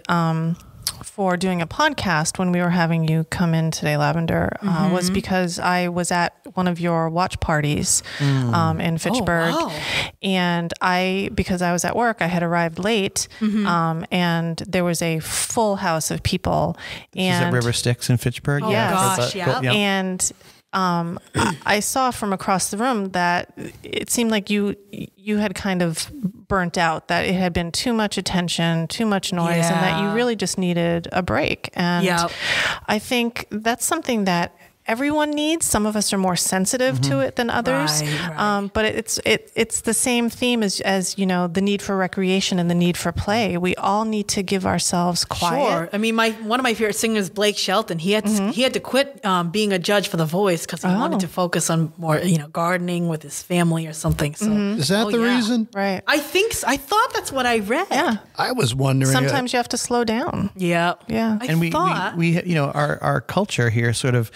for doing a podcast when we were having you come in today, Lavender, was because I was at one of your watch parties in Fitchburg. Oh, wow. And because I was at work, I had arrived late, and there was a full house of people. Is it River Styx in Fitchburg? Oh, gosh, yeah. And I saw from across the room that it seemed like you had kind of burnt out, that it had been too much attention, too much noise, and that you really just needed a break. And I think that's something that everyone needs. Some of us are more sensitive to it than others. Right. But it's the same theme as the need for recreation and the need for play. We all need to give ourselves quiet. Sure. I mean, one of my favorite singers, Blake Shelton, he had to quit being a judge for The Voice because he wanted to focus on more, gardening with his family or something. So Is that the reason? Right. I thought that's what I read. Yeah. I was wondering. Sometimes you have to slow down. Yeah. Yeah. And we our culture here sort of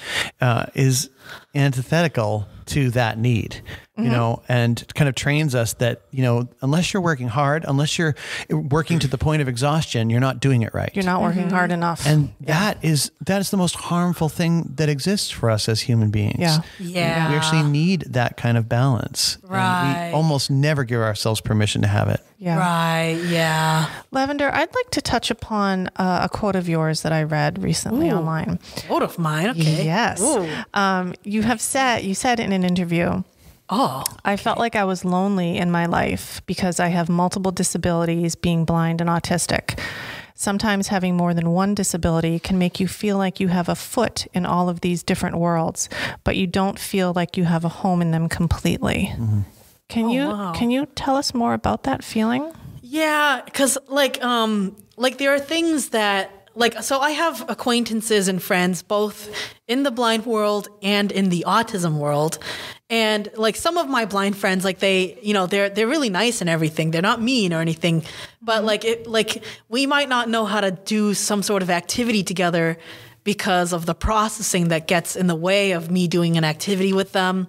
is antithetical to that need. you know, and kind of trains us that, you know, unless you're working hard, unless you're working to the point of exhaustion, you're not doing it right. You're not working hard enough. And that is the most harmful thing that exists for us as human beings. Yeah. Yeah. We actually need that kind of balance. Right. And we almost never give ourselves permission to have it. Yeah. Right. Yeah. Lavender, I'd like to touch upon a quote of yours that I read recently online. Quote of mine. Okay. Yes. You said in an interview, I felt like I was lonely in my life because I have multiple disabilities, being blind and autistic. Sometimes having more than one disability can make you feel like you have a foot in all of these different worlds, but you don't feel like you have a home in them completely. Can you tell us more about that feeling? Yeah, because like there are things that so I have acquaintances and friends both in the blind world and in the autism world. And like some of my blind friends, like they're really nice and everything. They're not mean or anything, but we might not know how to do some sort of activity together because of the processing that gets in the way of me doing an activity with them.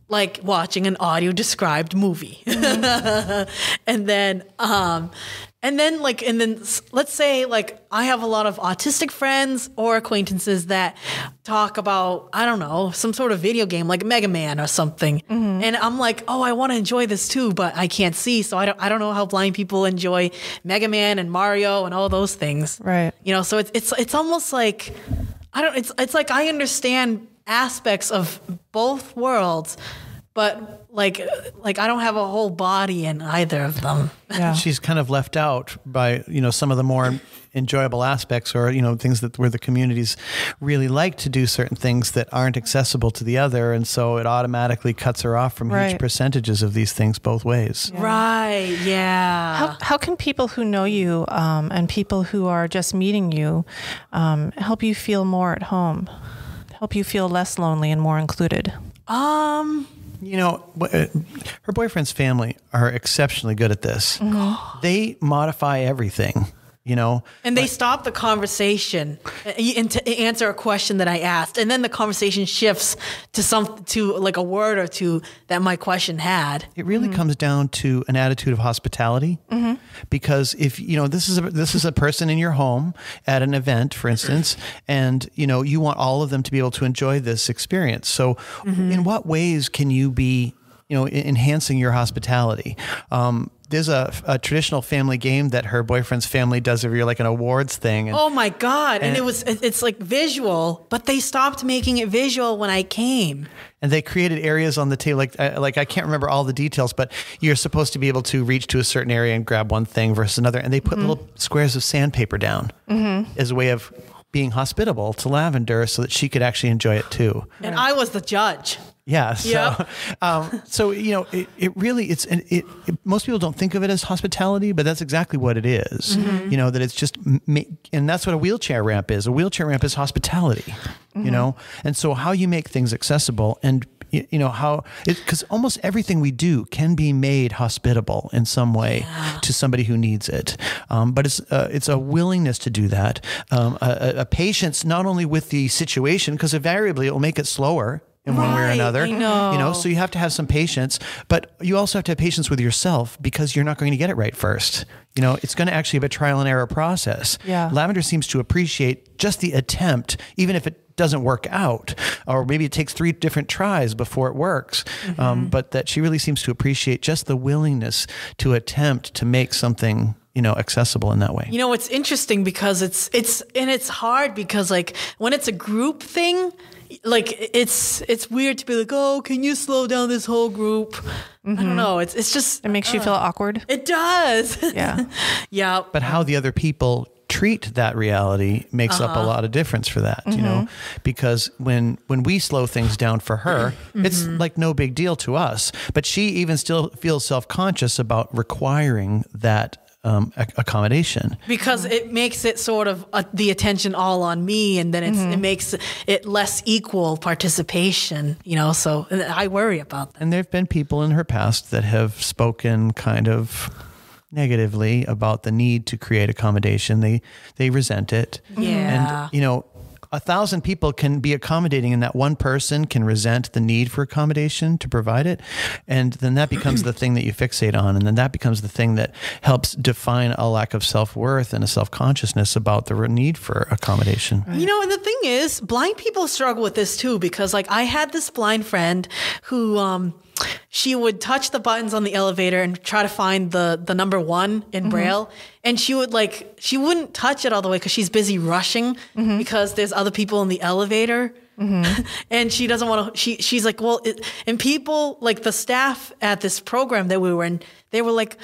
Like watching an audio described movie. And then let's say like I have a lot of autistic friends or acquaintances that talk about, I don't know, some sort of video game like Mega Man or something. And I'm like, oh, I want to enjoy this too, but I can't see. So I don't know how blind people enjoy Mega Man and Mario and all those things. Right. You know, so it's almost like, it's like I understand aspects of both worlds, but like I don't have a whole body in either of them. Yeah. She's kind of left out by, you know, some of the more enjoyable aspects, or, you know, things that where the communities really like to do certain things that aren't accessible to the other. And so it automatically cuts her off from huge percentages of these things both ways. Yeah. Right. Yeah. How can people who know you and people who are just meeting you help you feel more at home, help you feel less lonely and more included? You know, her boyfriend's family are exceptionally good at this. They modify everything, you know. And they stop the conversation and to answer a question that I asked. And then the conversation shifts to like a word or two that my question had. It really comes down to an attitude of hospitality. Because if, you know, this is a person in your home at an event, for instance, and, you know, you want all of them to be able to enjoy this experience. So in what ways can you be, you know, enhancing your hospitality? There's a traditional family game that her boyfriend's family does every year, like an awards thing. And, oh my God. And it's like visual, but they stopped making it visual when I came. And they created areas on the table, like I can't remember all the details, but you're supposed to be able to reach to a certain area and grab one thing versus another. And they put little squares of sandpaper down as a way of being hospitable to Lavender so that she could actually enjoy it too. And I was the judge. Yeah. So, so you know, it really, most people don't think of it as hospitality, but that's exactly what it is. You know, that it's just, and that's what a wheelchair ramp is. A wheelchair ramp is hospitality, you know? And so how you make things accessible and, you know, because almost everything we do can be made hospitable in some way to somebody who needs it. But it's a willingness to do that, a patience, not only with the situation, because invariably it will make it slower in one way or another. I know. You know, so you have to have some patience, but you also have to have patience with yourself because you're not going to get it right first. You know, it's going to actually be a trial and error process. Yeah. Lavender seems to appreciate just the attempt, even if it doesn't work out, or maybe it takes 3 different tries before it works. But that she really seems to appreciate just the willingness to attempt to make something, you know, accessible in that way. You know, it's interesting because it's hard because like when it's a group thing, like it's weird to be like, oh, can you slow down this whole group? I don't know. It's just, It makes you feel awkward. it does. Yeah. Yeah. But how the other people treat that reality makes up a lot of difference for that, you know, because when we slow things down for her, it's like no big deal to us, but she even still feels self-conscious about requiring that accommodation. Because it makes it sort of the attention all on me, and then it makes it less equal participation, you know, so I worry about that. And there have been people in her past that have spoken kind of negatively about the need to create accommodation. They resent it. Yeah. And, you know, 1,000 people can be accommodating, and that one person can resent the need for accommodation to provide it. And then that becomes the thing that you fixate on. And then that becomes the thing that helps define a lack of self-worth and a self-consciousness about the need for accommodation. You know, and the thing is, blind people struggle with this too, because like I had this blind friend who, she would touch the buttons on the elevator and try to find the number 1 in Braille. And she wouldn't touch it all the way because she's busy rushing because there's other people in the elevator. And she doesn't want to, she's like, well, and people, like the staff at this program that we were in, they were like,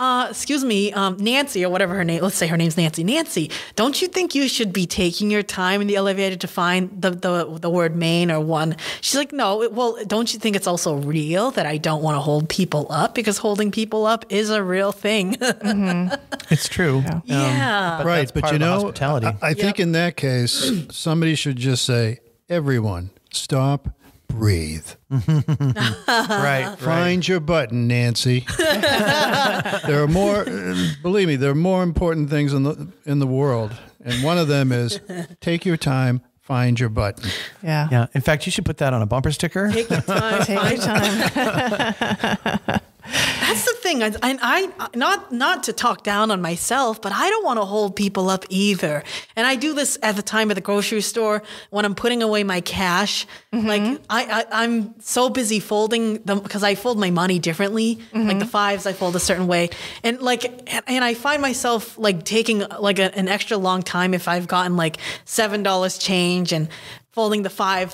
excuse me, Nancy or whatever her name, let's say her name's Nancy. Nancy, don't you think you should be taking your time in the elevator to find the word main or 1? She's like, no, well, don't you think it's also real that I don't want to hold people up? Because holding people up is a real thing. It's true. Yeah. But Right, that's but part you of the know, hospitality. I think in that case, somebody should just say, everyone, stop, breathe. right. Find your button, Nancy. There are more, believe me, there are more important things in the world. And one of them is take your time, find your button. Yeah. Yeah. In fact, you should put that on a bumper sticker. Take your time. Take your time. That's the thing. I not to talk down on myself, but I don't want to hold people up either. And I do this at the time at the grocery store when I'm putting away my cash. Like I'm so busy folding them because I fold my money differently. Like the 5s, I fold a certain way, and I find myself like taking like an extra long time if I've gotten like $7 change and folding the 5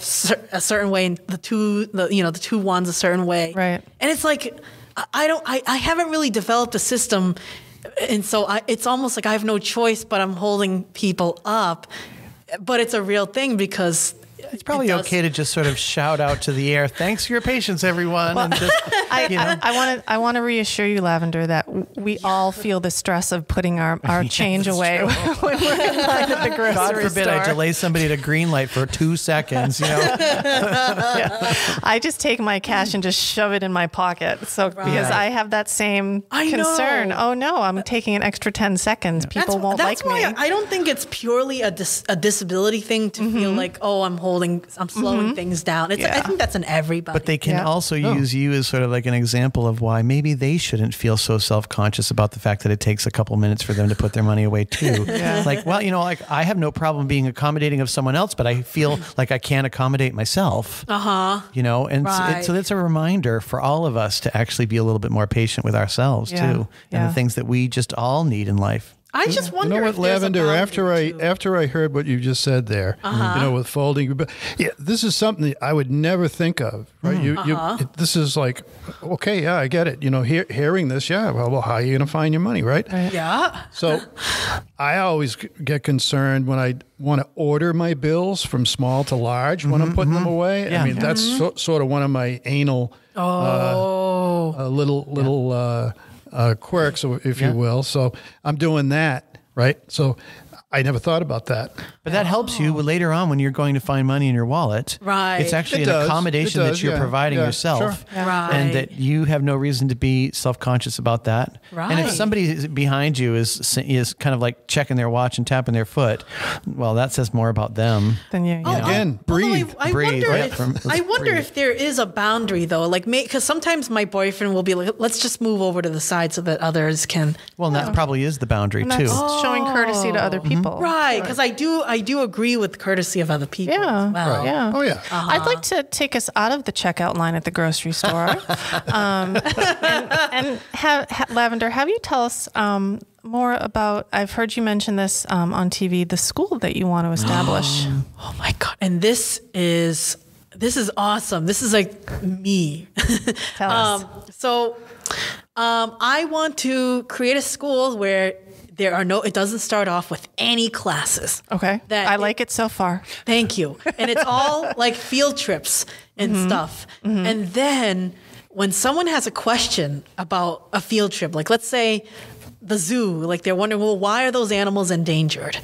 a certain way and the 2 1s a certain way. Right. And it's like, I haven't really developed a system. And so it's almost like I have no choice, but I'm holding people up. But it's a real thing because It's probably okay to just sort of shout out to the air, thanks for your patience, everyone. And just, I want to reassure you, Lavender, that we all feel the stress of putting our change away when we're in line at the grocery God forbid store. I delay somebody at a green light for 2 seconds, you know. Yeah. I just take my cash and just shove it in my pocket. So because I have that same concern. know. Oh no, I'm taking an extra 10 seconds. People won't like me. That's why I don't think it's purely a disability thing to feel like, oh, I'm slowing things down. I think that's in everybody. But they can also use you as sort of like an example of why maybe they shouldn't feel so self-conscious about the fact that it takes a couple minutes for them to put their money away too. Like, well, you know, like I have no problem being accommodating of someone else, but I feel like I can't accommodate myself. You know, and so that's a reminder for all of us to actually be a little bit more patient with ourselves too, and the things that we just all need in life. I just wonder, you know what, if there's Lavender, a after I heard what you just said there, you know, with folding, this is something that I would never think of, right? This is like, okay, I get it. You know, hearing this, well, how are you going to find your money, right? Yeah. So I always get concerned when I want to order my bills from small to large when I'm putting them away. Yeah. I mean, that's sort of one of my anal little quirks, if you will. So I'm doing that, right? So I never thought about that. But that helps you later on when you're going to find money in your wallet. Right. It's actually It an does. accommodation It does, that you're providing yourself. Sure. Right. And that you have no reason to be self-conscious about that. And if Right. somebody behind you is kind of like checking their watch and tapping their foot, well, that says more about them. Then you know. Again, breathe. I Breathe, wonder, right? I wonder Breathe. if there is a boundary though, like because sometimes my boyfriend will be like, "Let's just move over to the side so that others can." Well, and that probably is the boundary And too. that's showing courtesy to other people. Right, because I do agree with courtesy of other people. Yeah. as well. Yeah. Oh, yeah. I'd like to take us out of the checkout line at the grocery store. Lavender, have you tell us more about, I've heard you mention this on TV, the school that you want to establish. Oh my God! And this is awesome. This is like me. Tell us. I want to create a school where it doesn't start off with any classes. Okay. I like it so far. Thank you. And it's all like field trips and stuff. And then when someone has a question about a field trip, like let's say the zoo, like they're wondering, well, why are those animals endangered?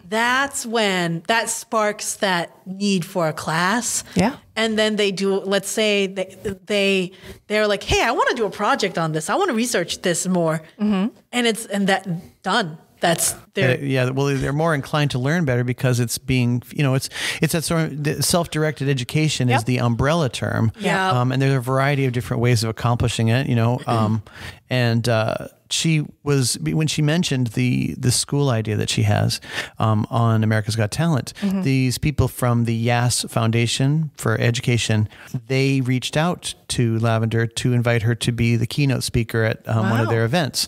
That's when that sparks that need for a class. Yeah. And then they do, let's say they're like, hey, I want to do a project on this. I want to research this more. And that done. That's their. Well, they're more inclined to learn better because it's being, it's that sort of self-directed education is the umbrella term. Yeah. And there's a variety of different ways of accomplishing it, when she mentioned the school idea that she has on America's Got Talent, these people from the YAS Foundation for Education, they reached out to Lavender to invite her to be the keynote speaker at one of their events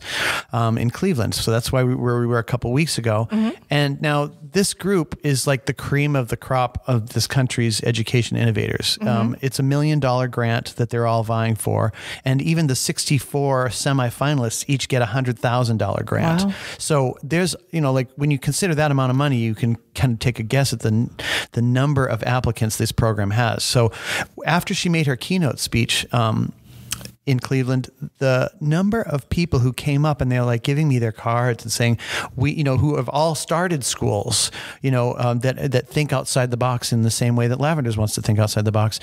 in Cleveland. So that's why we were a couple weeks ago. And now this group is like the cream of the crop of this country's education innovators. It's $1 million grant that they're all vying for. And even the 64 semifinalists each get $100,000 grant. Wow. So there's, when you consider that amount of money, you can kind of take a guess at the number of applicants this program has. So after she made her keynote speech, in Cleveland, the number of people who came up and they were like giving me their cards and saying, who have all started schools, that think outside the box in the same way that Lavender's wants to think outside the box.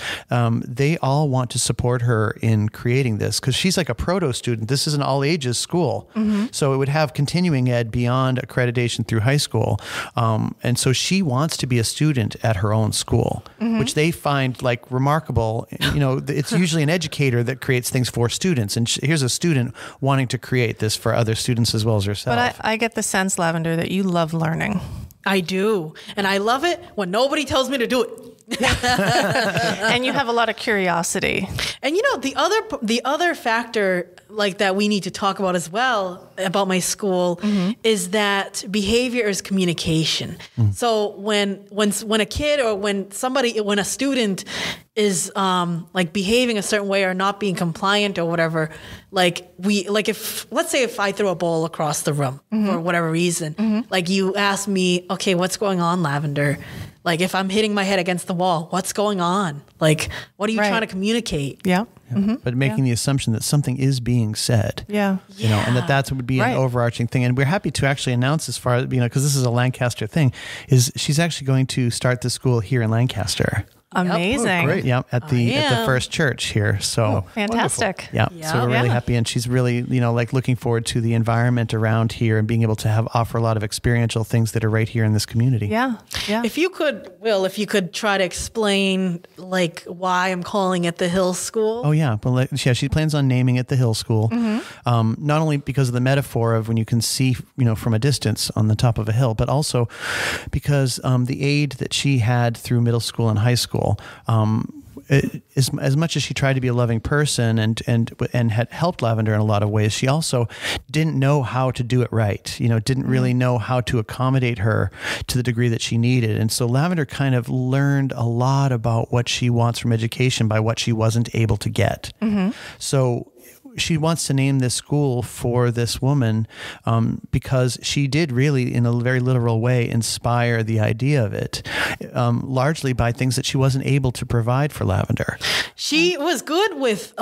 They all want to support her in creating this because she's like a proto student. This is an all ages school. So it would have continuing ed beyond accreditation through high school. And so she wants to be a student at her own school, which they find like remarkable. It's usually an educator that creates things for students. And here's a student wanting to create this for other students as well as herself. But I get the sense, Lavender, that you love learning. I do. And I love it when nobody tells me to do it. And you have a lot of curiosity. And the other factor like that we need to talk about as well about my school is that behavior is communication. So when a kid or when a student is like behaving a certain way or not being compliant or whatever, let's say if I throw a ball across the room for whatever reason, like you ask me, okay, what's going on, Lavender? Like if I'm hitting my head against the wall, what's going on? Like, what are you trying to communicate? Yeah. But making the assumption that something is being said. Yeah. And that would be an overarching thing. And we're happy to actually announce as far as, because this is a Lancaster thing, is she's actually going to start the school here in Lancaster. Amazing. Oh, great. Yeah, at the First Church here. So fantastic. Yeah. So we're really happy, and she's really, looking forward to the environment around here and being able to offer a lot of experiential things that are right here in this community. Yeah. Yeah. If you could try to explain like why I'm calling it the Hill School. Oh yeah. Well, she plans on naming it the Hill School. Not only because of the metaphor of when you can see, from a distance on the top of a hill, but also because the aid that she had through middle school and high school, as much as she tried to be a loving person and had helped Lavender in a lot of ways, she also didn't know how to do it right. Didn't really know how to accommodate her to the degree that she needed. And so Lavender kind of learned a lot about what she wants from education by what she wasn't able to get. So she wants to name this school for this woman because she did really, in a very literal way, inspire the idea of it, largely by things that she wasn't able to provide for Lavender. She was good with,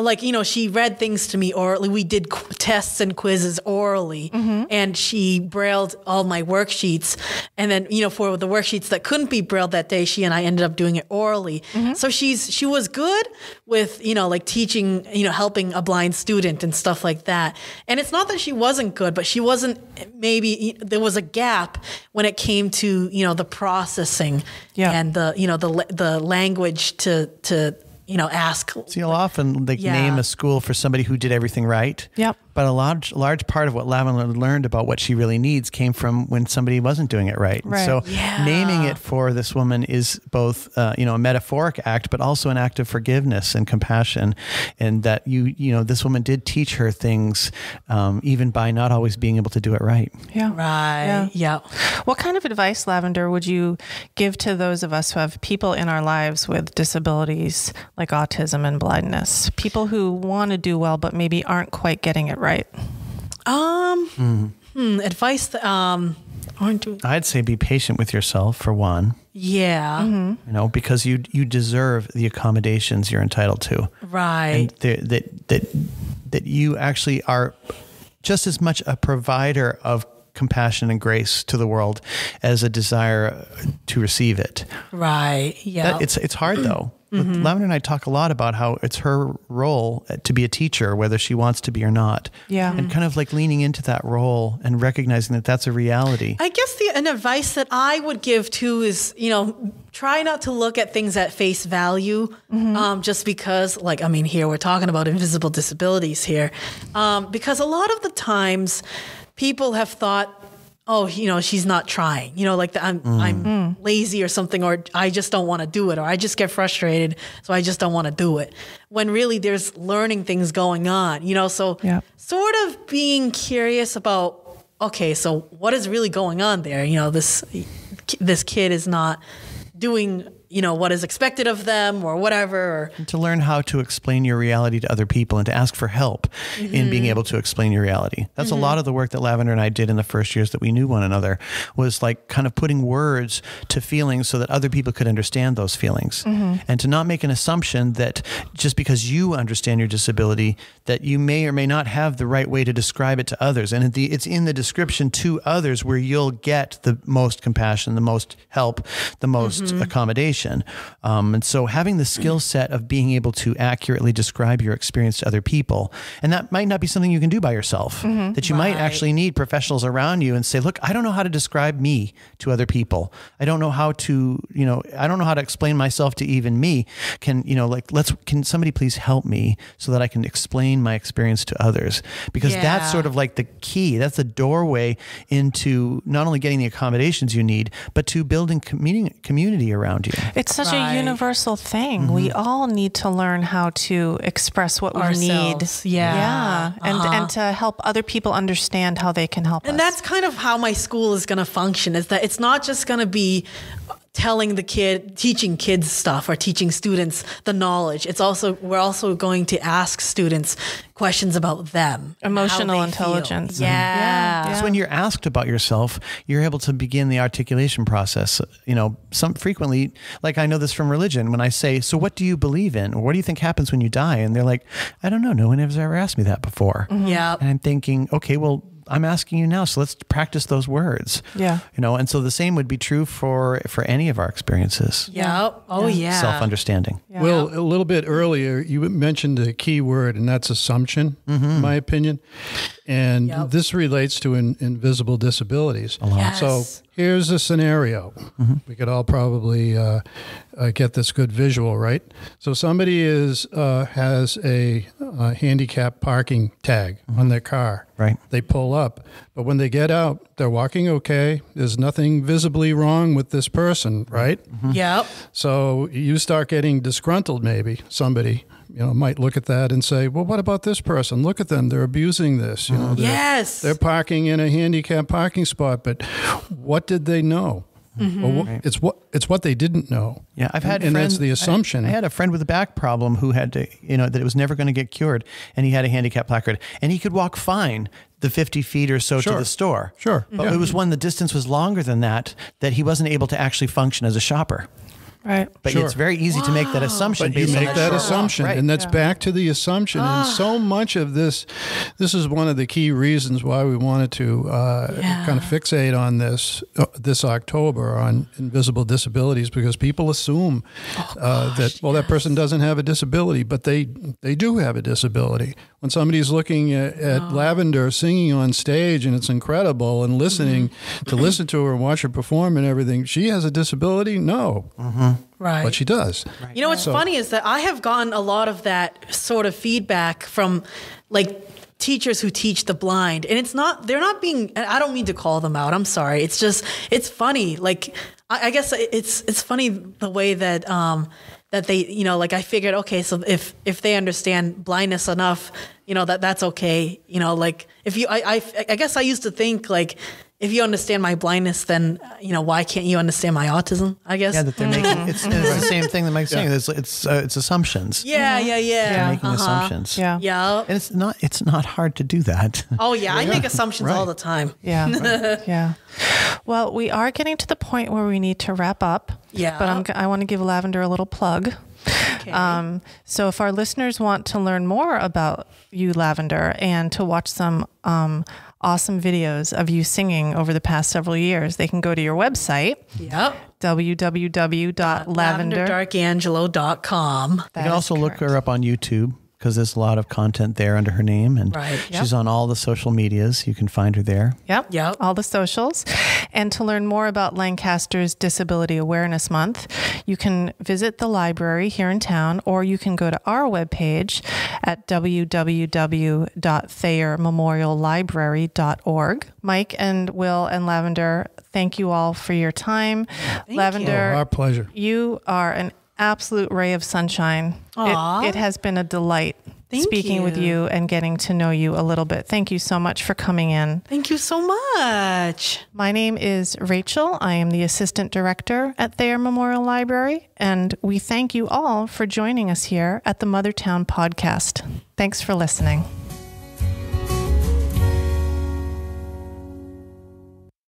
she read things to me orally. We did tests and quizzes orally, and she brailled all my worksheets. And then, for the worksheets that couldn't be brailled that day, she and I ended up doing it orally. So she was good with, teaching, helping a blind student and stuff like that. And it's not that she wasn't good, but she wasn't, maybe there was a gap when it came to, the processing and the language to ask. So you'll often name a school for somebody who did everything right. Yep. But a large part of what Lavender learned about what she really needs came from when somebody wasn't doing it right. Right. So naming it for this woman is both, a metaphoric act, but also an act of forgiveness and compassion. And that this woman did teach her things, even by not always being able to do it right. Yeah. Right. Yeah. What kind of advice, Lavender, would you give to those of us who have people in our lives with disabilities like autism and blindness? People who want to do well, but maybe aren't quite getting it right. Advice. I'd say be patient with yourself for one. Yeah. Because you deserve the accommodations you're entitled to. Right. And that you actually are just as much a provider of compassion and grace to the world as a desire to receive it. Right. Yeah. It's hard though. Lavender and I talk a lot about how it's her role to be a teacher, whether she wants to be or not. Yeah. And kind of like leaning into that role and recognizing that that's a reality. I guess an advice that I would give too is, try not to look at things at face value, just because, here we're talking about invisible disabilities here, because a lot of the times people have thought, oh, she's not trying, I'm lazy or something, or I just don't want to do it, or I just get frustrated, so I just don't want to do it. When really there's learning things going on, so sort of being curious about, okay, so what is really going on there? This kid is not doing what is expected of them or whatever. And to learn how to explain your reality to other people and to ask for help in being able to explain your reality. That's a lot of the work that Lavender and I did in the first years that we knew one another, was like kind of putting words to feelings so that other people could understand those feelings. And to not make an assumption that just because you understand your disability, that you may or may not have the right way to describe it to others. And it's in the description to others where you'll get the most compassion, the most help, the most accommodation. And so having the skill set of being able to accurately describe your experience to other people, and that might not be something you can do by yourself, that you might actually need professionals around you and say, look, I don't know how to describe me to other people. I don't know how to, I don't know how to explain myself to even me. Can somebody please help me so that I can explain my experience to others? Because that's sort of like the key. That's the doorway into not only getting the accommodations you need, but to building community around you. It's such a universal thing. We all need to learn how to express what we need. And to help other people understand how they can help us. And that's kind of how my school is going to function, is that it's not just going to be teaching kids stuff or teaching students the knowledge. We're also going to ask students questions about them. Emotional intelligence. Yeah. So when you're asked about yourself, you're able to begin the articulation process. Frequently, like I know this from religion, when I say, so what do you believe in? Or what do you think happens when you die? And they're like, I don't know. No one has ever asked me that before. Yeah. And I'm thinking, okay, well, I'm asking you now, so let's practice those words. Yeah. And so the same would be true for any of our experiences. Yeah. Oh, yeah. Self-understanding. Yeah. Well, a little bit earlier, you mentioned a key word, and that's assumption, in my opinion. And this relates to invisible disabilities. Yes. So here's a scenario. We could all probably get this good visual, right? So somebody has a handicap parking tag on their car. Right. They pull up, but when they get out, they're walking okay. There's nothing visibly wrong with this person, right? Yep. So you start getting disgruntled, maybe. Somebody might look at that and say, well, what about this person? Look at them. They're abusing this. They're parking in a handicapped parking spot, but what did they know? Well, it's what they didn't know. Yeah, I've had and that's the assumption. I had a friend with a back problem who had to, that it was never going to get cured, and he had a handicap placard, and he could walk fine the 50 feet or so to the store. Sure. But it was when the distance was longer than that he wasn't able to actually function as a shopper. Right. But it's very easy to make that assumption. But you make that assumption, right. and that's back to the assumption. And so much of this is one of the key reasons why we wanted to kind of fixate on this October on invisible disabilities, because people assume that person doesn't have a disability, but they do have a disability. When somebody's looking at Lavender singing on stage and it's incredible, and listening to her and watch her perform and everything, she has a disability? No. Right. But she does. Right. What's funny is that I have gotten a lot of that sort of feedback from teachers who teach the blind, and they're not being, I don't mean to call them out, I'm sorry. It's just, it's funny. I guess it's funny the way that, that they, I figured, okay, so if they understand blindness enough, that's okay. If you, I guess I used to think if you understand my blindness, then, why can't you understand my autism, I guess? Yeah, that they're making, it's the same thing that Mike's saying. It's assumptions. Yeah. They're making assumptions. Yeah. And it's not hard to do that. Oh, yeah. I make assumptions all the time. Yeah. Yeah. Well, we are getting to the point where we need to wrap up. Yeah. But I want to give Lavender a little plug. Okay. So if our listeners want to learn more about you, Lavender, and to watch some awesome videos of you singing over the past several years, they can go to your website. Yep. www.lavender. LavenderDarcangelo.com. You can also look her up on YouTube, because there's a lot of content there under her name, and she's on all the social medias. You can find her there. Yep. All the socials. And to learn more about Lancaster's Disability Awareness Month, you can visit the library here in town, or you can go to our webpage at www.thayermemoriallibrary.org. Mike and Will and Lavender, thank you all for your time. Lavender, our pleasure. You are an absolute ray of sunshine. It has been a delight speaking with you and getting to know you a little bit. Thank you so much for coming in. Thank you so much. My name is Rachel. I am the Assistant Director at Thayer Memorial Library, and we thank you all for joining us here at the Mothertown Podcast. Thanks for listening.